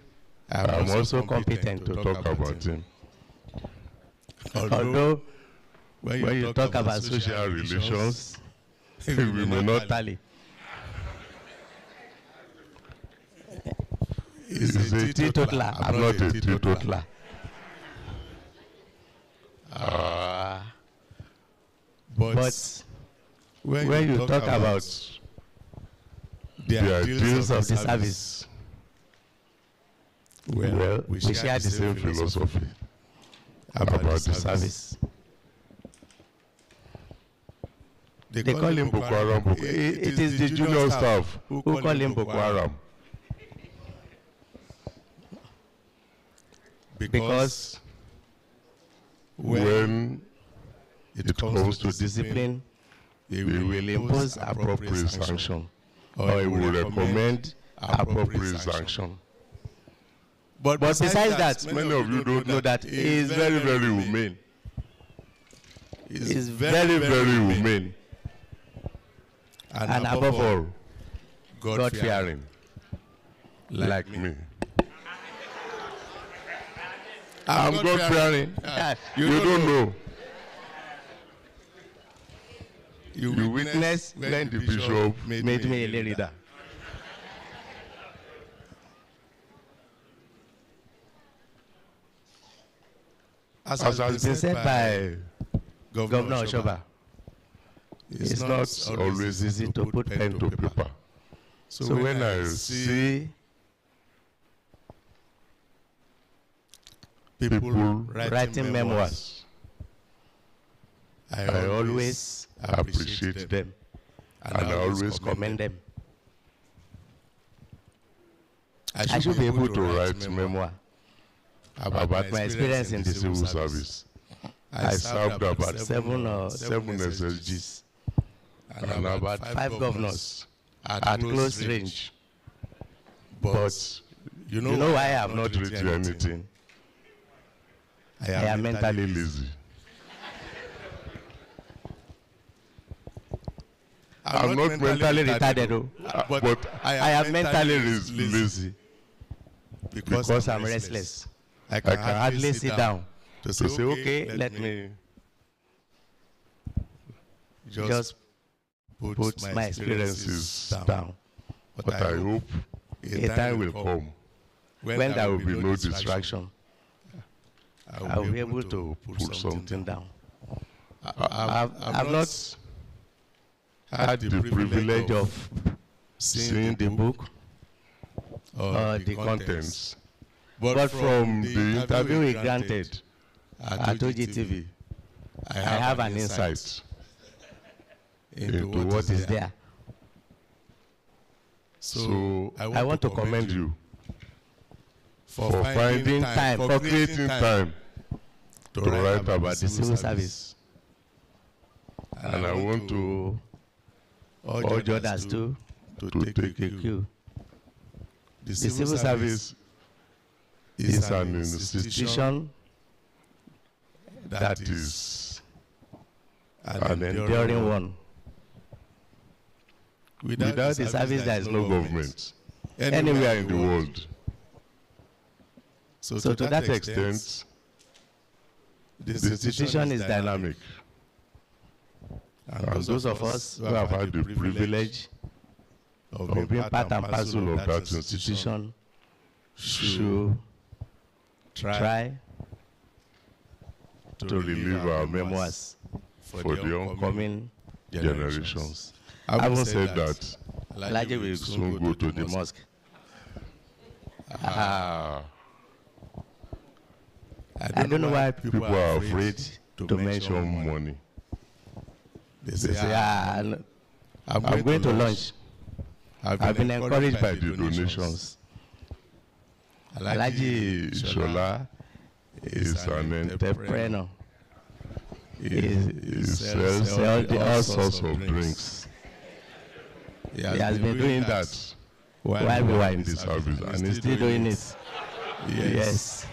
I'm also competent to talk about him. Although, when you talk about social relations, we may not tally. He's a teetotaler. I'm not a teetotaler. But when you talk about the ideals of the service, well, we share the same philosophy about the service. They call him Boko Haram. It is the junior staff who call him Boko Haram. Because when it comes to discipline, he will impose appropriate sanction, or he will recommend appropriate sanction. But besides that, many of you don't know that he is very, very humane. He is very, very humane. And above all, God-fearing, like me. I'm God-fearing. You don't know. You witnessed when the bishop made me a leader. As has been said by Governor Oshoba, it's not always easy to put pen to paper. So when I see people writing memoirs, I always appreciate them and I always commend them. I should be able to write memoir about my experience in the civil service. I served about seven SSGs and about 5 governors at close range. But you know why I have not written anything? I am mentally lazy. I'm not mentally retarded, but I am mentally lazy because I'm restless. I can hardly sit down to say, okay, let me just put my experiences down. But I hope a time will come when there will be no distraction. I will be able to put something down. I've not had the privilege of seeing the book or the contents. But from the interview we granted at OGTV, I have an insight into what is there. So I want to commend you for finding time, for creating time to write about the civil service. And I want to urge others to take a cue. The civil service is an institution that is an enduring one. Without the service, there is no government anywhere in the world. So to that extent, the institution is dynamic. And those of us who have had the privilege of being part and parcel of that institution should try to relive our memoirs for the oncoming generations. Having said that, ALHAJI will soon go to the mosque. I don't know why people are afraid to mention money. They say, I'm going to lunch. I've been encouraged by the donations. ALHAJI Shola is an entrepreneur. He sells all sorts of drinks. He has been doing that while we were in the service, and he's still doing it. Yes.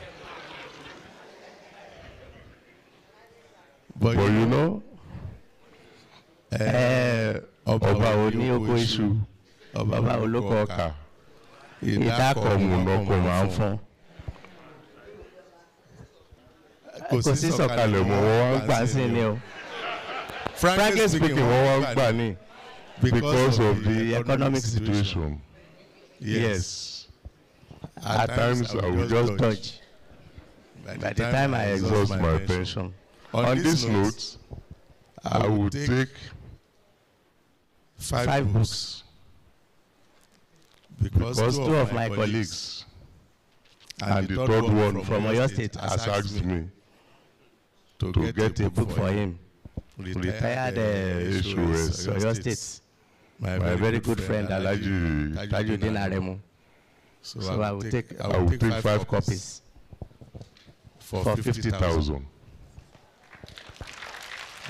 But you know, Ọba Oni Oko Isu, Ọba Olóko Ọkà, ìdákọ̀mù lọ́kọ̀ máa ń fọ́n. Kò sí sọ̀kalẹ̀ mọ́ wọ́n wá ń gbà sí ni o. Frankly speaking, wọ́n wá ń gbà ní because of the economic situation. Yes. At times I will just dodge. By the time I exhaust my pension. On this note, I will take 5 books because 2 of my colleagues and the third one from Oyo State has asked me to get a book for him. Retired HOS, Oyo State, my very good friend ALHAJI Tajuddin Aremu. So I will take 5 copies for 50,000.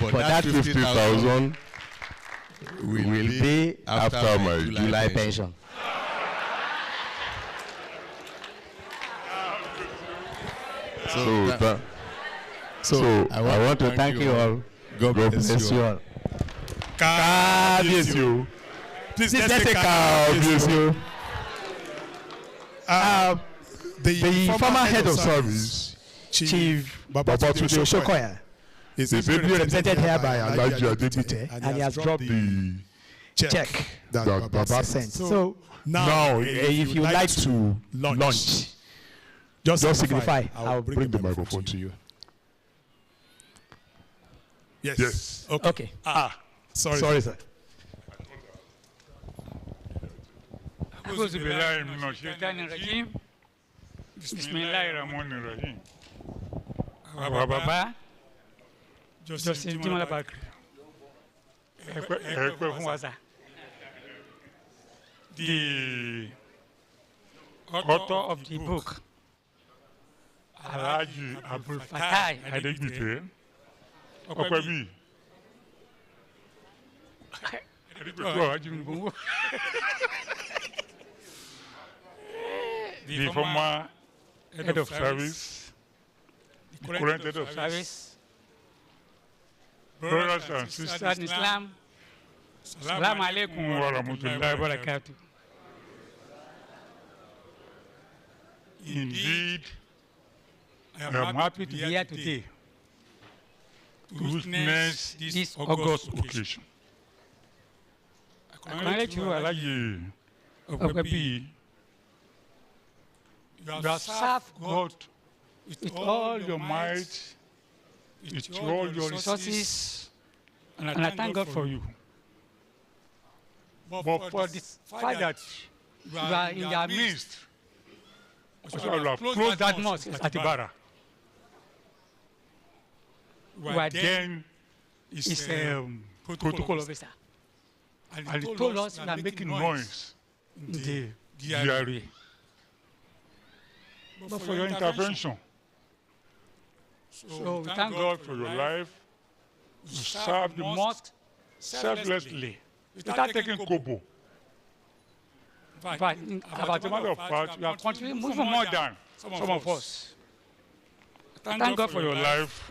But that 50,000 will be after my July pension. So I want to thank you all. God bless you all. God bless you. Please let's take bless you. The former head of service, Chief Babatunde Oshokoya, is ably represented here by ALHAJI Adebute, and he has dropped the check that Baba sent. So now, if you like to launch, just signify. I'll bring the microphone to you. Yes. Okay. Sorry, sir. Bismillahirrahmanirrahim. Baba, just in Jimola Bakri. The author of the book, ALHAJI ABDUL-FATAI, ADEWALE, OPEBIYI. The former head of service, the current head of service, brothers and sisters in Islam, Assalamu alaikum wa rahmatullahi wa barakatuh. Indeed, I am happy to be here today to witness this august occasion. congratulate you, ALHAJI OPEBIYI. You have served God with all your might, with all your resources, and I thank God for you. But for the fact that you are in their midst, so you have closed that mosque at Ibarra. Where then is protocol officer. And he told us we are making noise in the DRA. But for your intervention. So we thank God for your life. You serve the mosque selflessly, without taking kobo. But about a matter of fact, you are continuing moving more than some of us. Thank God for your life.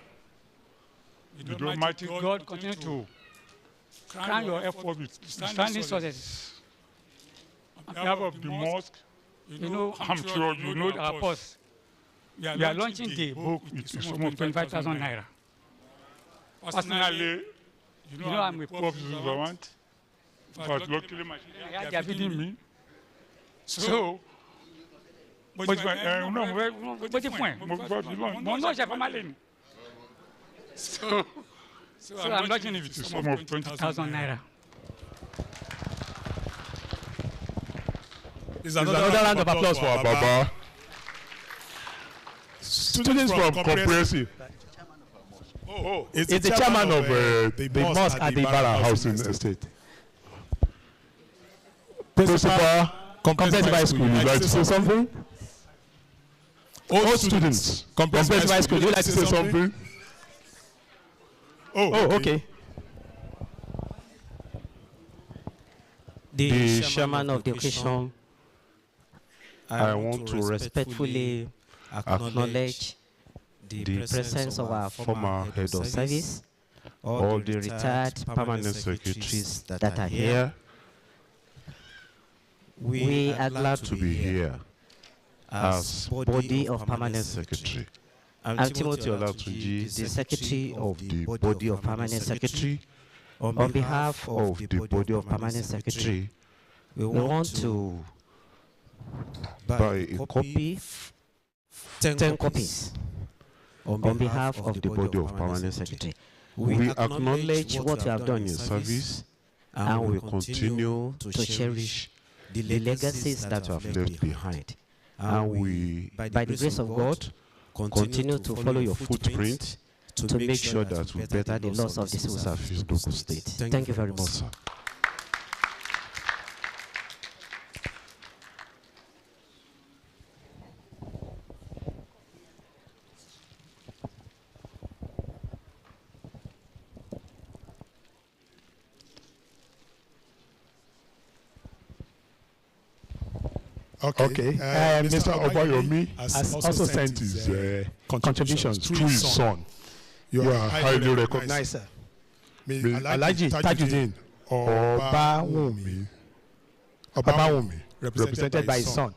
May the Almighty God continue to crown your effort with standing success. On behalf of the mosque, I'm sure you know our post. We are launching the book with a sum of 25,000 naira. Personally, I'm a poor servant, but luckily they are feeding me. So, so I'm launching it with a sum of 20,000 naira. There's another round of applause for our Baba. Students from Comprehensive. It's the chairman of the mosque at the Ibarra Housing Estate. Principal, Comprehensive High School, you'd like to say something? All students, Comprehensive High School, you'd like to say something? Oh, okay. The chairman of the occasion, I want to respectfully acknowledge the presence of our former head of service, all the retired permanent secretaries that are here. We are glad to be here as body of permanent secretary. I'm Timothy Olatunji, the secretary of the body of permanent secretary. On behalf of the body of permanent secretary, we want to buy a copy, 10 copies, on behalf of the body of permanent secretary. We acknowledge what you have done in service, and we continue to cherish the legacies that you have left behind. And we, by the grace of God, continue to follow your footprint to make sure that we better the loss of the civil service in Ogun State. Thank you very much, sir. Okay. Mr. Obayomi has also sent his contributions through his son. You are highly recognized, sir. ALHAJI Tajuddin Obawumi, represented by his son,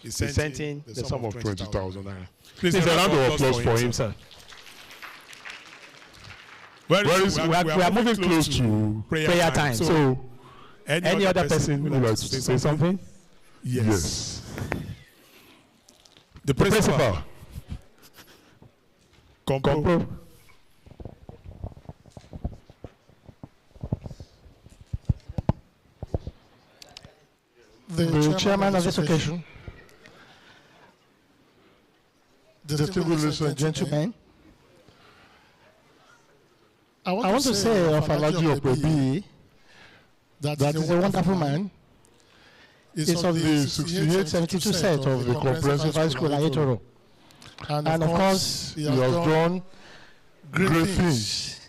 is sent in the sum of 20,000 naira. Please, a round of applause for him, sir. We are moving close to prayer time. So, any other person would like to say something? Yes. The principal. Compro. The chairman of this occasion, distinguished ladies and gentlemen, I want to say of ALHAJI OPEBIYI that is a wonderful man. It's of the 68-72 set of the Comprehensive High School in Ayetoro. And of course, he has done great things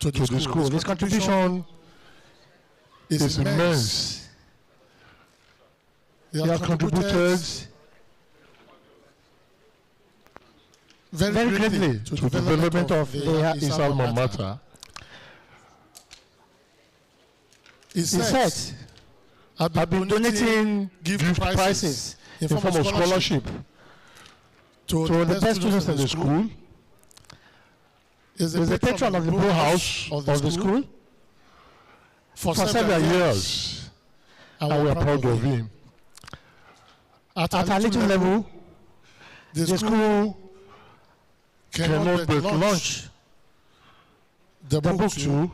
to the school. His contribution is immense. He has contributed very greatly to the development of his alma mater. He said, I've been donating gift prizes in form of scholarship to the best students in the school. He's the patron of the brew house of the school. for several years, and we are proud of him. At a little level, the school cannot but launch the book too.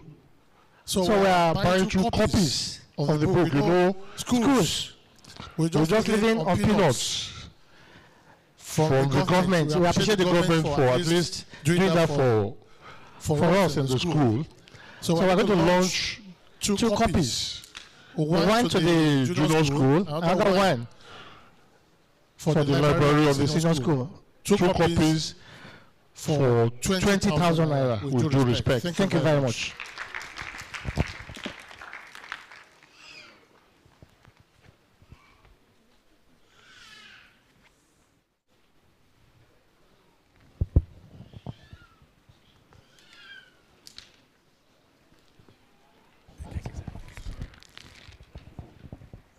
So we are buying 2 copies of the book. You know, schools, we're just living on peanuts from the government. We appreciate the government for at least doing that for us in the school. So we're going to launch 2 copies. One to the junior school, another one for the library of the senior school. 2 copies for 20,000 naira, with due respect. Thank you very much.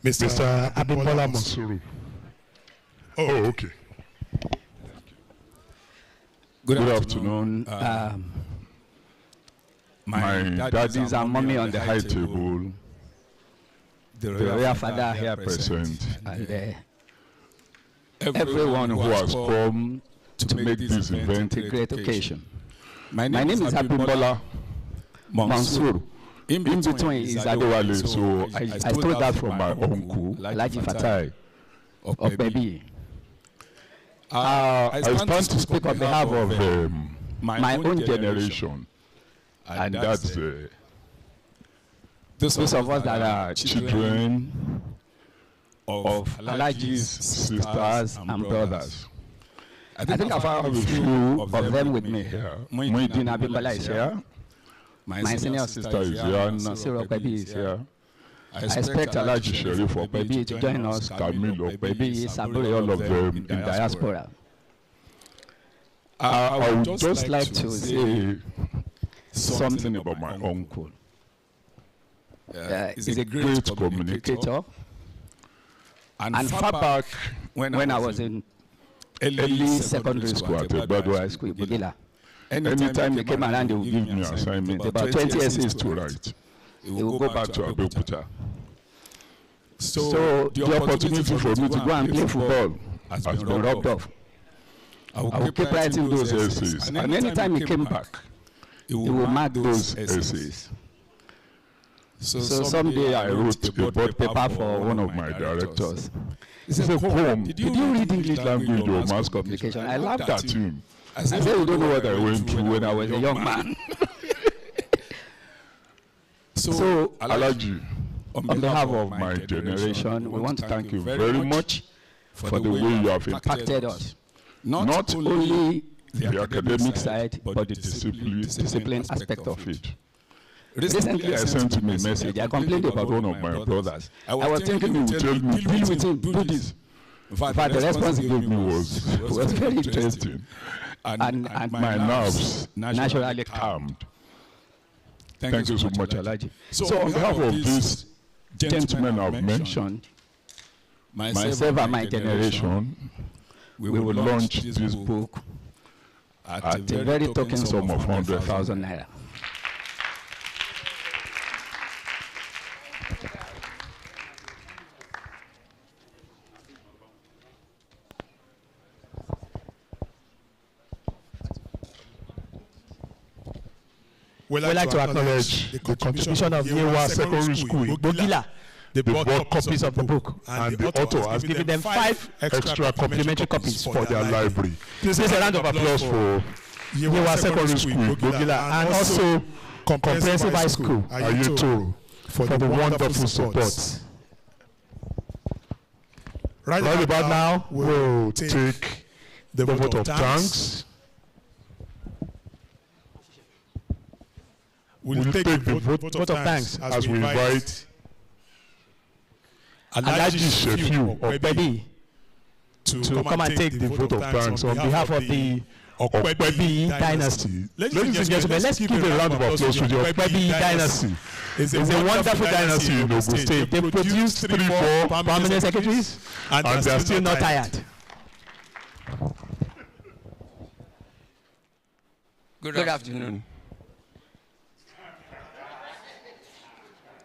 Mr. Abimbola Monsuru. Oh, okay. Good afternoon. My daddies and mommy on the high table, the royal father here present, and everyone who has come to make this event a great occasion. My name is Abimbola Monsuru. In between is ADEWALE, so I stole that from my uncle, ALHAJI of OPEBIYI. I stand to speak on behalf of my own generation, and that's those of us that are children of ALHAJI's sisters and brothers. I think I found a few of them with me here. Muhyiddin Abimbola is here. My senior sister is here, Nasir OPEBIYI is here. I expect ALHAJI Sheriff OPEBIYI to join us, Camille OPEBIYI, Saburi, all of them in diaspora. I would just like to say something about my uncle. He's a great communicator. And far back, when I was in early secondary school at ABDUL High School, Bugila, anytime he came around, he would give me assignments, about 20 essays to write. He will go back to Abeokuta. So the opportunity for me to go and play football has been rubbed off. I will keep writing those essays. And anytime he came back, he will mark those essays. So someday I wrote a board paper for one of my directors. He said, "Come, did you read English language or mass communication?" I laughed at him. I said, "You don't know what I went through when I was a young man." So, ALHAJI, on behalf of my generation, we want to thank you very much for the way you have impacted us. Not only the academic side, but the discipline aspect of it. Recently, I sent him a message. I complained about one of my brothers. I was thinking he would tell me, deal with him, do this. In fact, the response he gave me was very interesting. And my nerves naturally calmed. Thank you so much, ALHAJI. So on behalf of these gentlemen I've mentioned, myself and my generation, we will launch this book at a very token sum of 100,000 naira. We'd like to acknowledge the contribution of Yewa Secondary School in Bogila. They bought copies of the book, and the author has given them 5 extra complimentary copies for their library. Please a round of applause for Yewa Secondary School in Bogila, and also Comprehensive High School, Ayetoro, for the wonderful support. Right about now, we'll take the vote of thanks. We'll take the vote of thanks as we invite ALHAJI Sheriff OPEBIYI to come and take the vote of thanks on behalf of the OPEBIYI dynasty. Ladies and gentlemen, let's give a round of applause to the OPEBIYI dynasty. It's a wonderful dynasty in Ogun State. They produced 3-4 permanent secretaries, and they are still not tired. Good afternoon.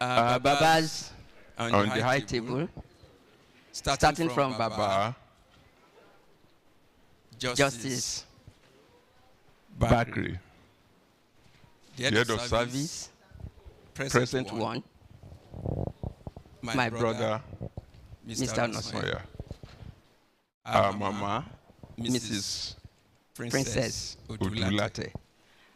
Babas on the high table, starting from Baba, Justice Bakri, the head of service, present one, my brother, Mr. Nosoya, our mama, Mrs. Princess Odulate.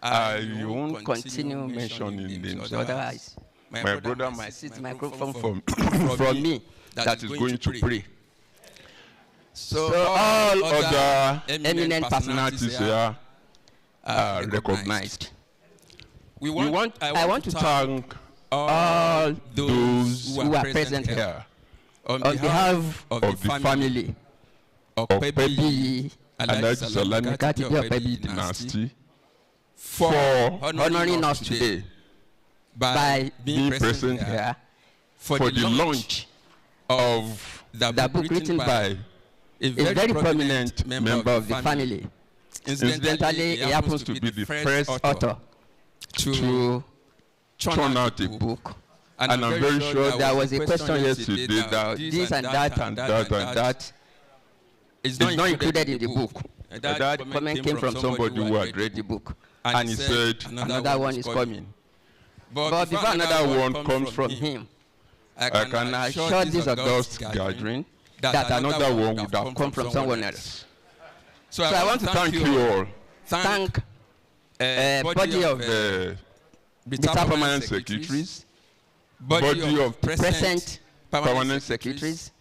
I won't continue mentioning names, otherwise my brother might sit the microphone from me that is going to pray. So all other eminent personalities here are recognized. I want to thank all those who are present here on behalf of the family of OPEBIYI ALHAJI Salami OPEBIYI dynasty for honoring us today by being present here for the launch of the book written by a very prominent member of the family. Incidentally, he happens to be the first author to churn out a book. And I'm very sure there was a question yesterday that this and that and that and that is not included in the book. That comment came from somebody who had read the book. And he said, another one is coming. But before another one comes from him, I can assure this august gathering that another one would have come from someone else. So I want to thank you all. Thank body of Bita permanent secretaries, body of present permanent secretaries,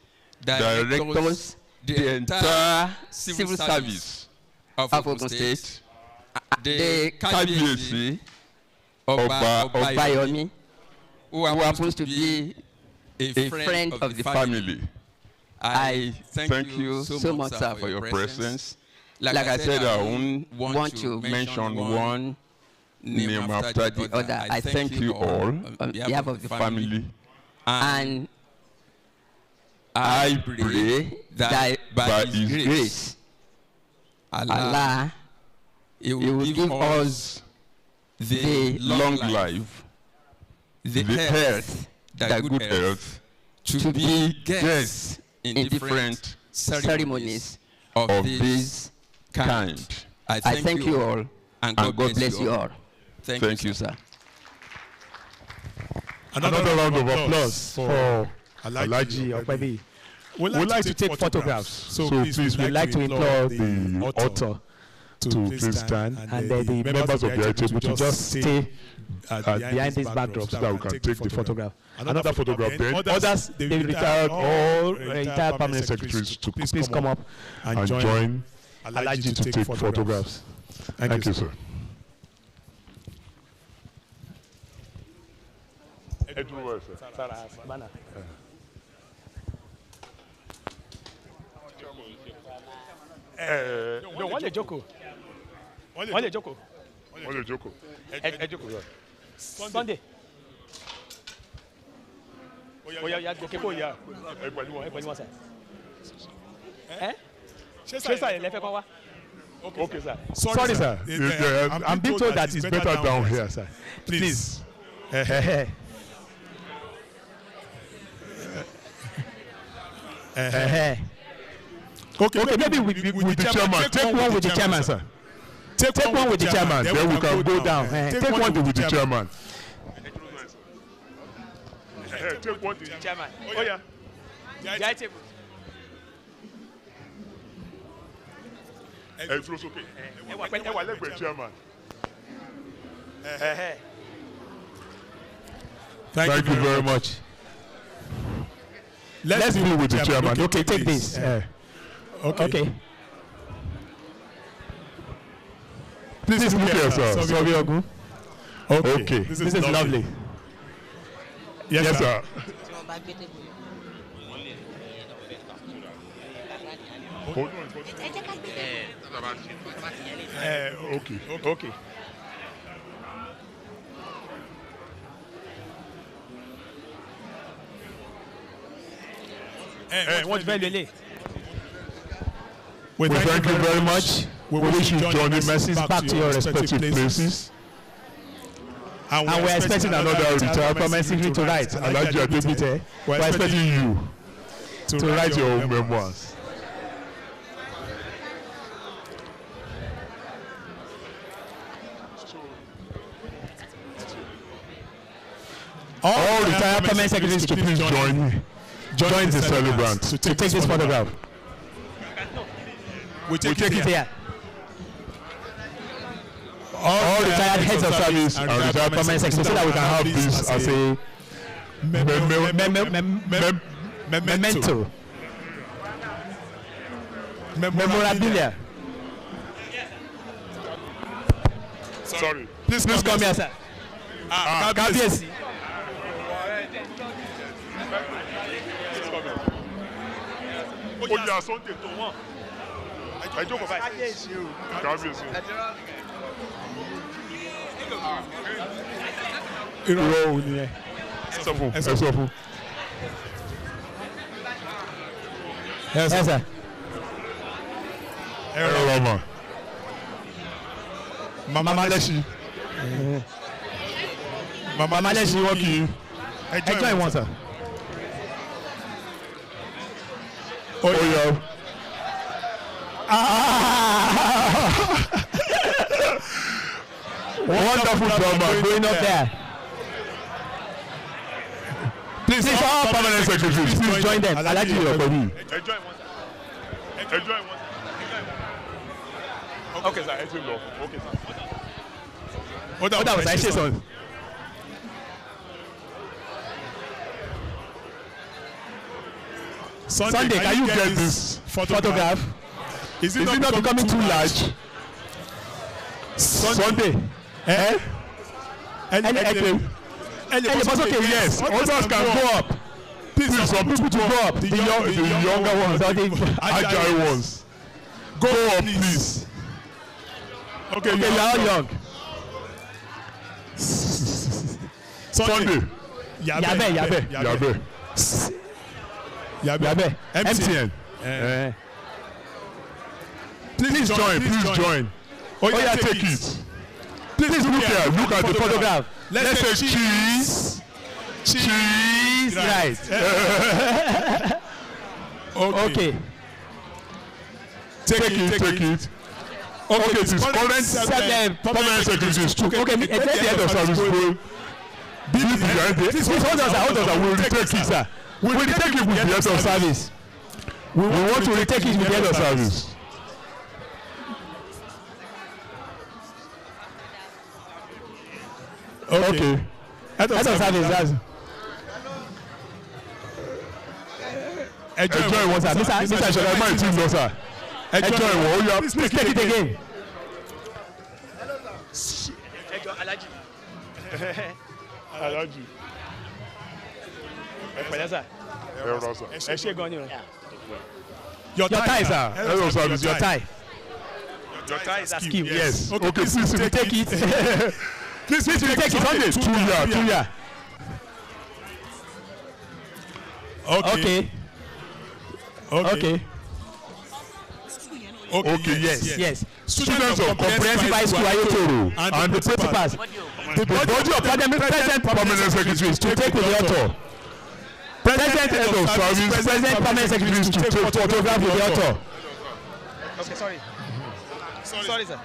directors, the entire civil service of Ogun State, the KBAC of Bayomi, who happens to be a friend of the family. I thank you so much, sir, for your presence. Like I said, I won't want to mention one name after the other. I thank you all on behalf of the family. And I pray that by His grace, Allah, He will give us the long life, the health, the good health, to be guests in different ceremonies of this kind. I thank you all, and God bless you all. Thank you, sir. Another round of applause for ALHAJI OPEBIYI. We'd like to take photographs. So please, we'd like to implore the author to please stand, and then the members of the table to just stay behind this backdrop so that we can take the photograph. Another photograph. Then others, they retired, all retired permanent secretaries to please come up and join ALHAJI to take photographs. Thank you, sir. No, wọ́n lè jókòó. Wọ́n lè jókòó. Wọ́n lè jókòó. Ẹ jókòó. Sunday. Oya ya gòkè kó ya. Ẹ pẹ̀lú wọn sà. Ṣé sà yẹn lẹ́fẹ̀ẹ́ kọ́ wá? Okay, sir. Sorry, sir. I'm being told that it's better down here, sir. Please. Okay, maybe with the chairman. Take one with the chairman, sir. Take one with the chairman. Then we can go down. Take one with the chairman. Take one with the chairman. Oh yeah. Yeah, table. It's okay. Chairman. Thank you very much. Let's deal with the chairman. Okay, take this. Okay. Please look here, sir. Okay. This is lovely. Yes, sir. Okay. Wọ́n ti fẹ́ lélẹ̀. We thank you very much. We wish you journey mercies back to your respective places. And we're expecting another retired permanent secretary to write. Alhaji Adebute, we're expecting you to write your own memoirs. All retired permanent secretaries to please join the celebrants to take this photograph. We take it here. All retired heads of service and retired permanent secretaries, so that we can have this as a memento. Memorabilia. Sorry. Please come here, sir. Kábíyèsí. Oyè Sunday tó wọ́n. Ẹ jókòó báyìí. Kábíyèsí. Irọ́ òun ni ẹ. Ẹ sọ fún. Ẹ sọ fún. Ẹ sà. Ẹ rọrọ mọ̀. Mama Lẹ́sì. Mama Lẹ́sì wọ́n kì í. Ẹjọ́ ìwọ̀n sà. Oyo. Wonderful drama going up there. Please all permanent secretaries, please join them. Alhaji OPEBIYI. Enjoy one. Okay, sir. Okay, sir. What was I say, son? Sunday, can you get this photograph? Is it not becoming too large? Sunday. Eh? Yes. Others can go up. Please, some people to go up. The younger ones, the agile ones. Go up, please. Okay, you are all young. Sunday. Yabe. MTN. Please join. Oh yeah, take it. Please look at the photograph. Let's say cheese. Right. Okay. Take it. Okay, this current permanent secretaries took. Okay, let the head of service go. Please hold us. We will retake it, sir. We will retake it with the head of service. We want to retake it with the head of service. Okay. Head of service, that's. Enjoy one, sir. Mr. Shodaima, it's you, sir. Enjoy one. Please take it again. Alhaji. Your tie, sir. Your tie. Your tie is askew. Yes. Okay, please take it. Please take it. Sunday. 2 years. Okay. Yes. Students of Comprehensive High School Ayotoro and the principals, the body of present permanent secretaries to take with the author. Present head of service, present permanent secretaries to take photograph with the author. Okay, sorry, sir.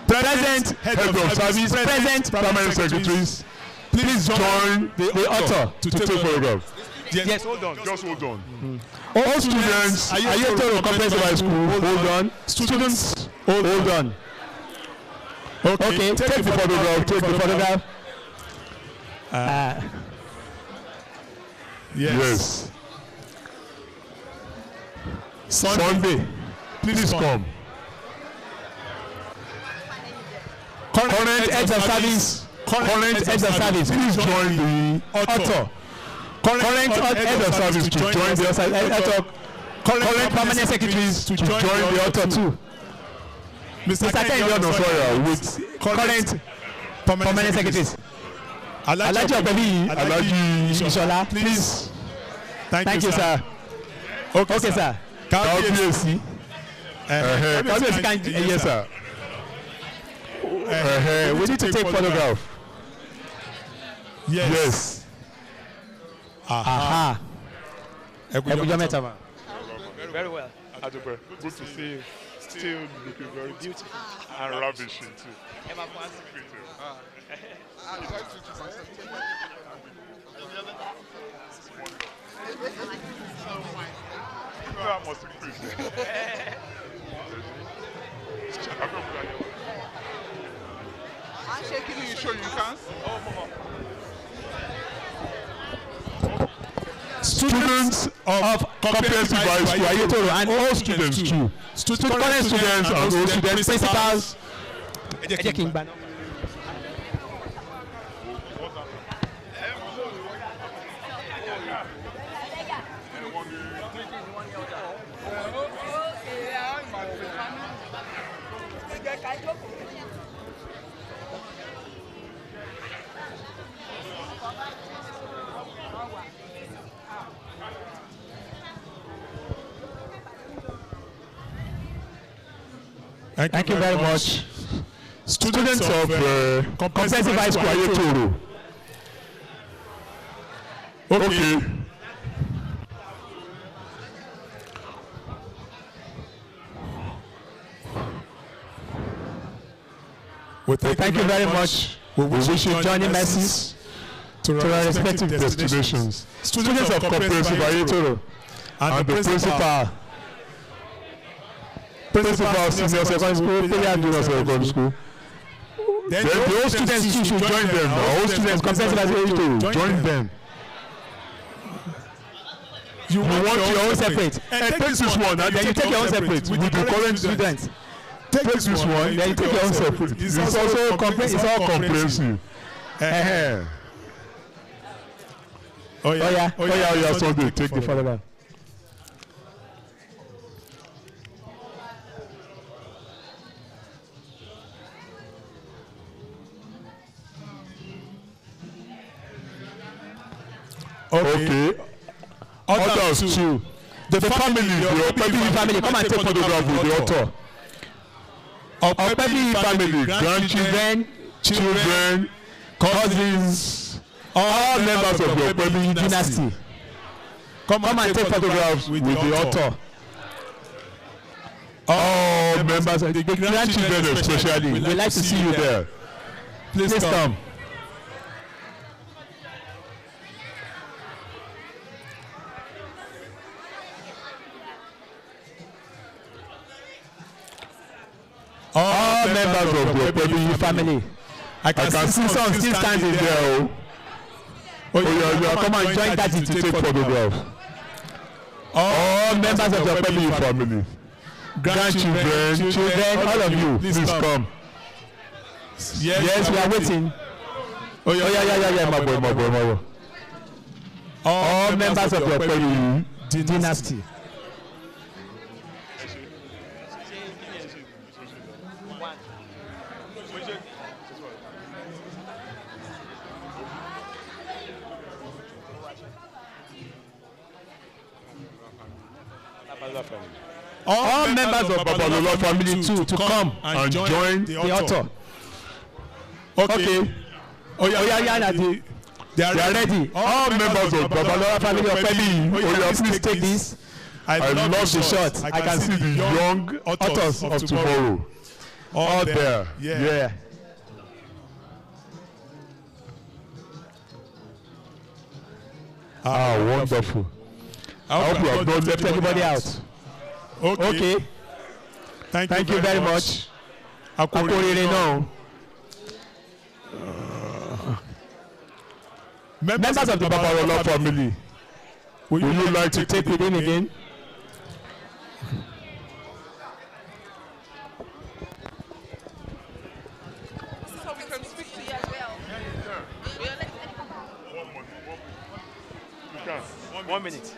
Present head of service, present permanent secretaries, please join the author to take photograph. Yes, hold on. Just hold on. All students, Ayotoro Comprehensive High School, hold on. Students, hold on. Okay, take the photograph. Yes. Sunday, please come. Current heads of service, please join the author. Current head of service to join the author. Current permanent secretaries to join the author too. Mr. Kenyon Osoya with current permanent secretaries. Alhaji OPEBIYI, Alhaji Ishola, please. Thank you, sir. Okay, sir. Kábíyèsí. Kábíyèsí, yes, sir. We need to take photograph. Yes. Aha. Very well. Good to see you. Still looking very beautiful and ravishing too. I'm shaking you, show you can. Students of comprehensive high school, Ayetoro, and all students too. Current students and all students, principals. Thank you very much. Students of comprehensive high school, Ayetoro. Okay. Well, thank you very much. We wish you joining messages to our respective destinations. Students of comprehensive Ayetoro and the principal senior secondary school, junior secondary school. Then the old students too should join them. The old students comprehensive Ayetoro, join them. You want your own separate. And take this one, and then you take your own separate with the current students. Take this one, then you take your own separate. It's also it's all comprehensive. Oh yeah, Sunday, take the photograph. Okay. Others too. The family, the OPEBIYI family, come and take photograph with the author. OPEBIYI family, grandchildren, children, cousins, all members of the OPEBIYI dynasty. Come and take photographs with the author. All members, the grandchildren especially. We'd like to see you there. Please come. All members of the OPEBIYI family. I can see some still standing there. Oh, you are come and join that to take photographs. All members of the OPEBIYI family. Grandchildren, children, all of you, please come. Yes, we are waiting. Oh yeah, my boy. All members of the OPEBIYI dynasty. All members of Babalola family too to come and join the author. Okay. They are ready. All members of Babalola family of OPEBIYI, please take this. I love the shot. I can see the young authors of tomorrow. All there. Yeah. Wonderful. I hope you have not left anybody out. Okay. Thank you very much. Akorere now. Members of the Babalola family, would you like to take with him again? So we can speak to you as well. You can. 1 minute.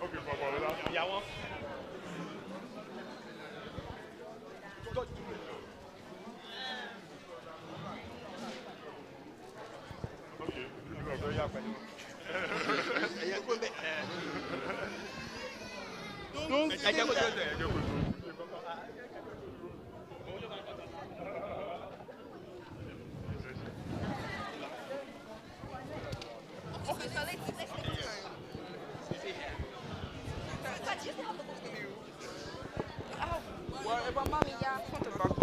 Okay, Babalola. Yeah, one. Mommy, yeah, front of back.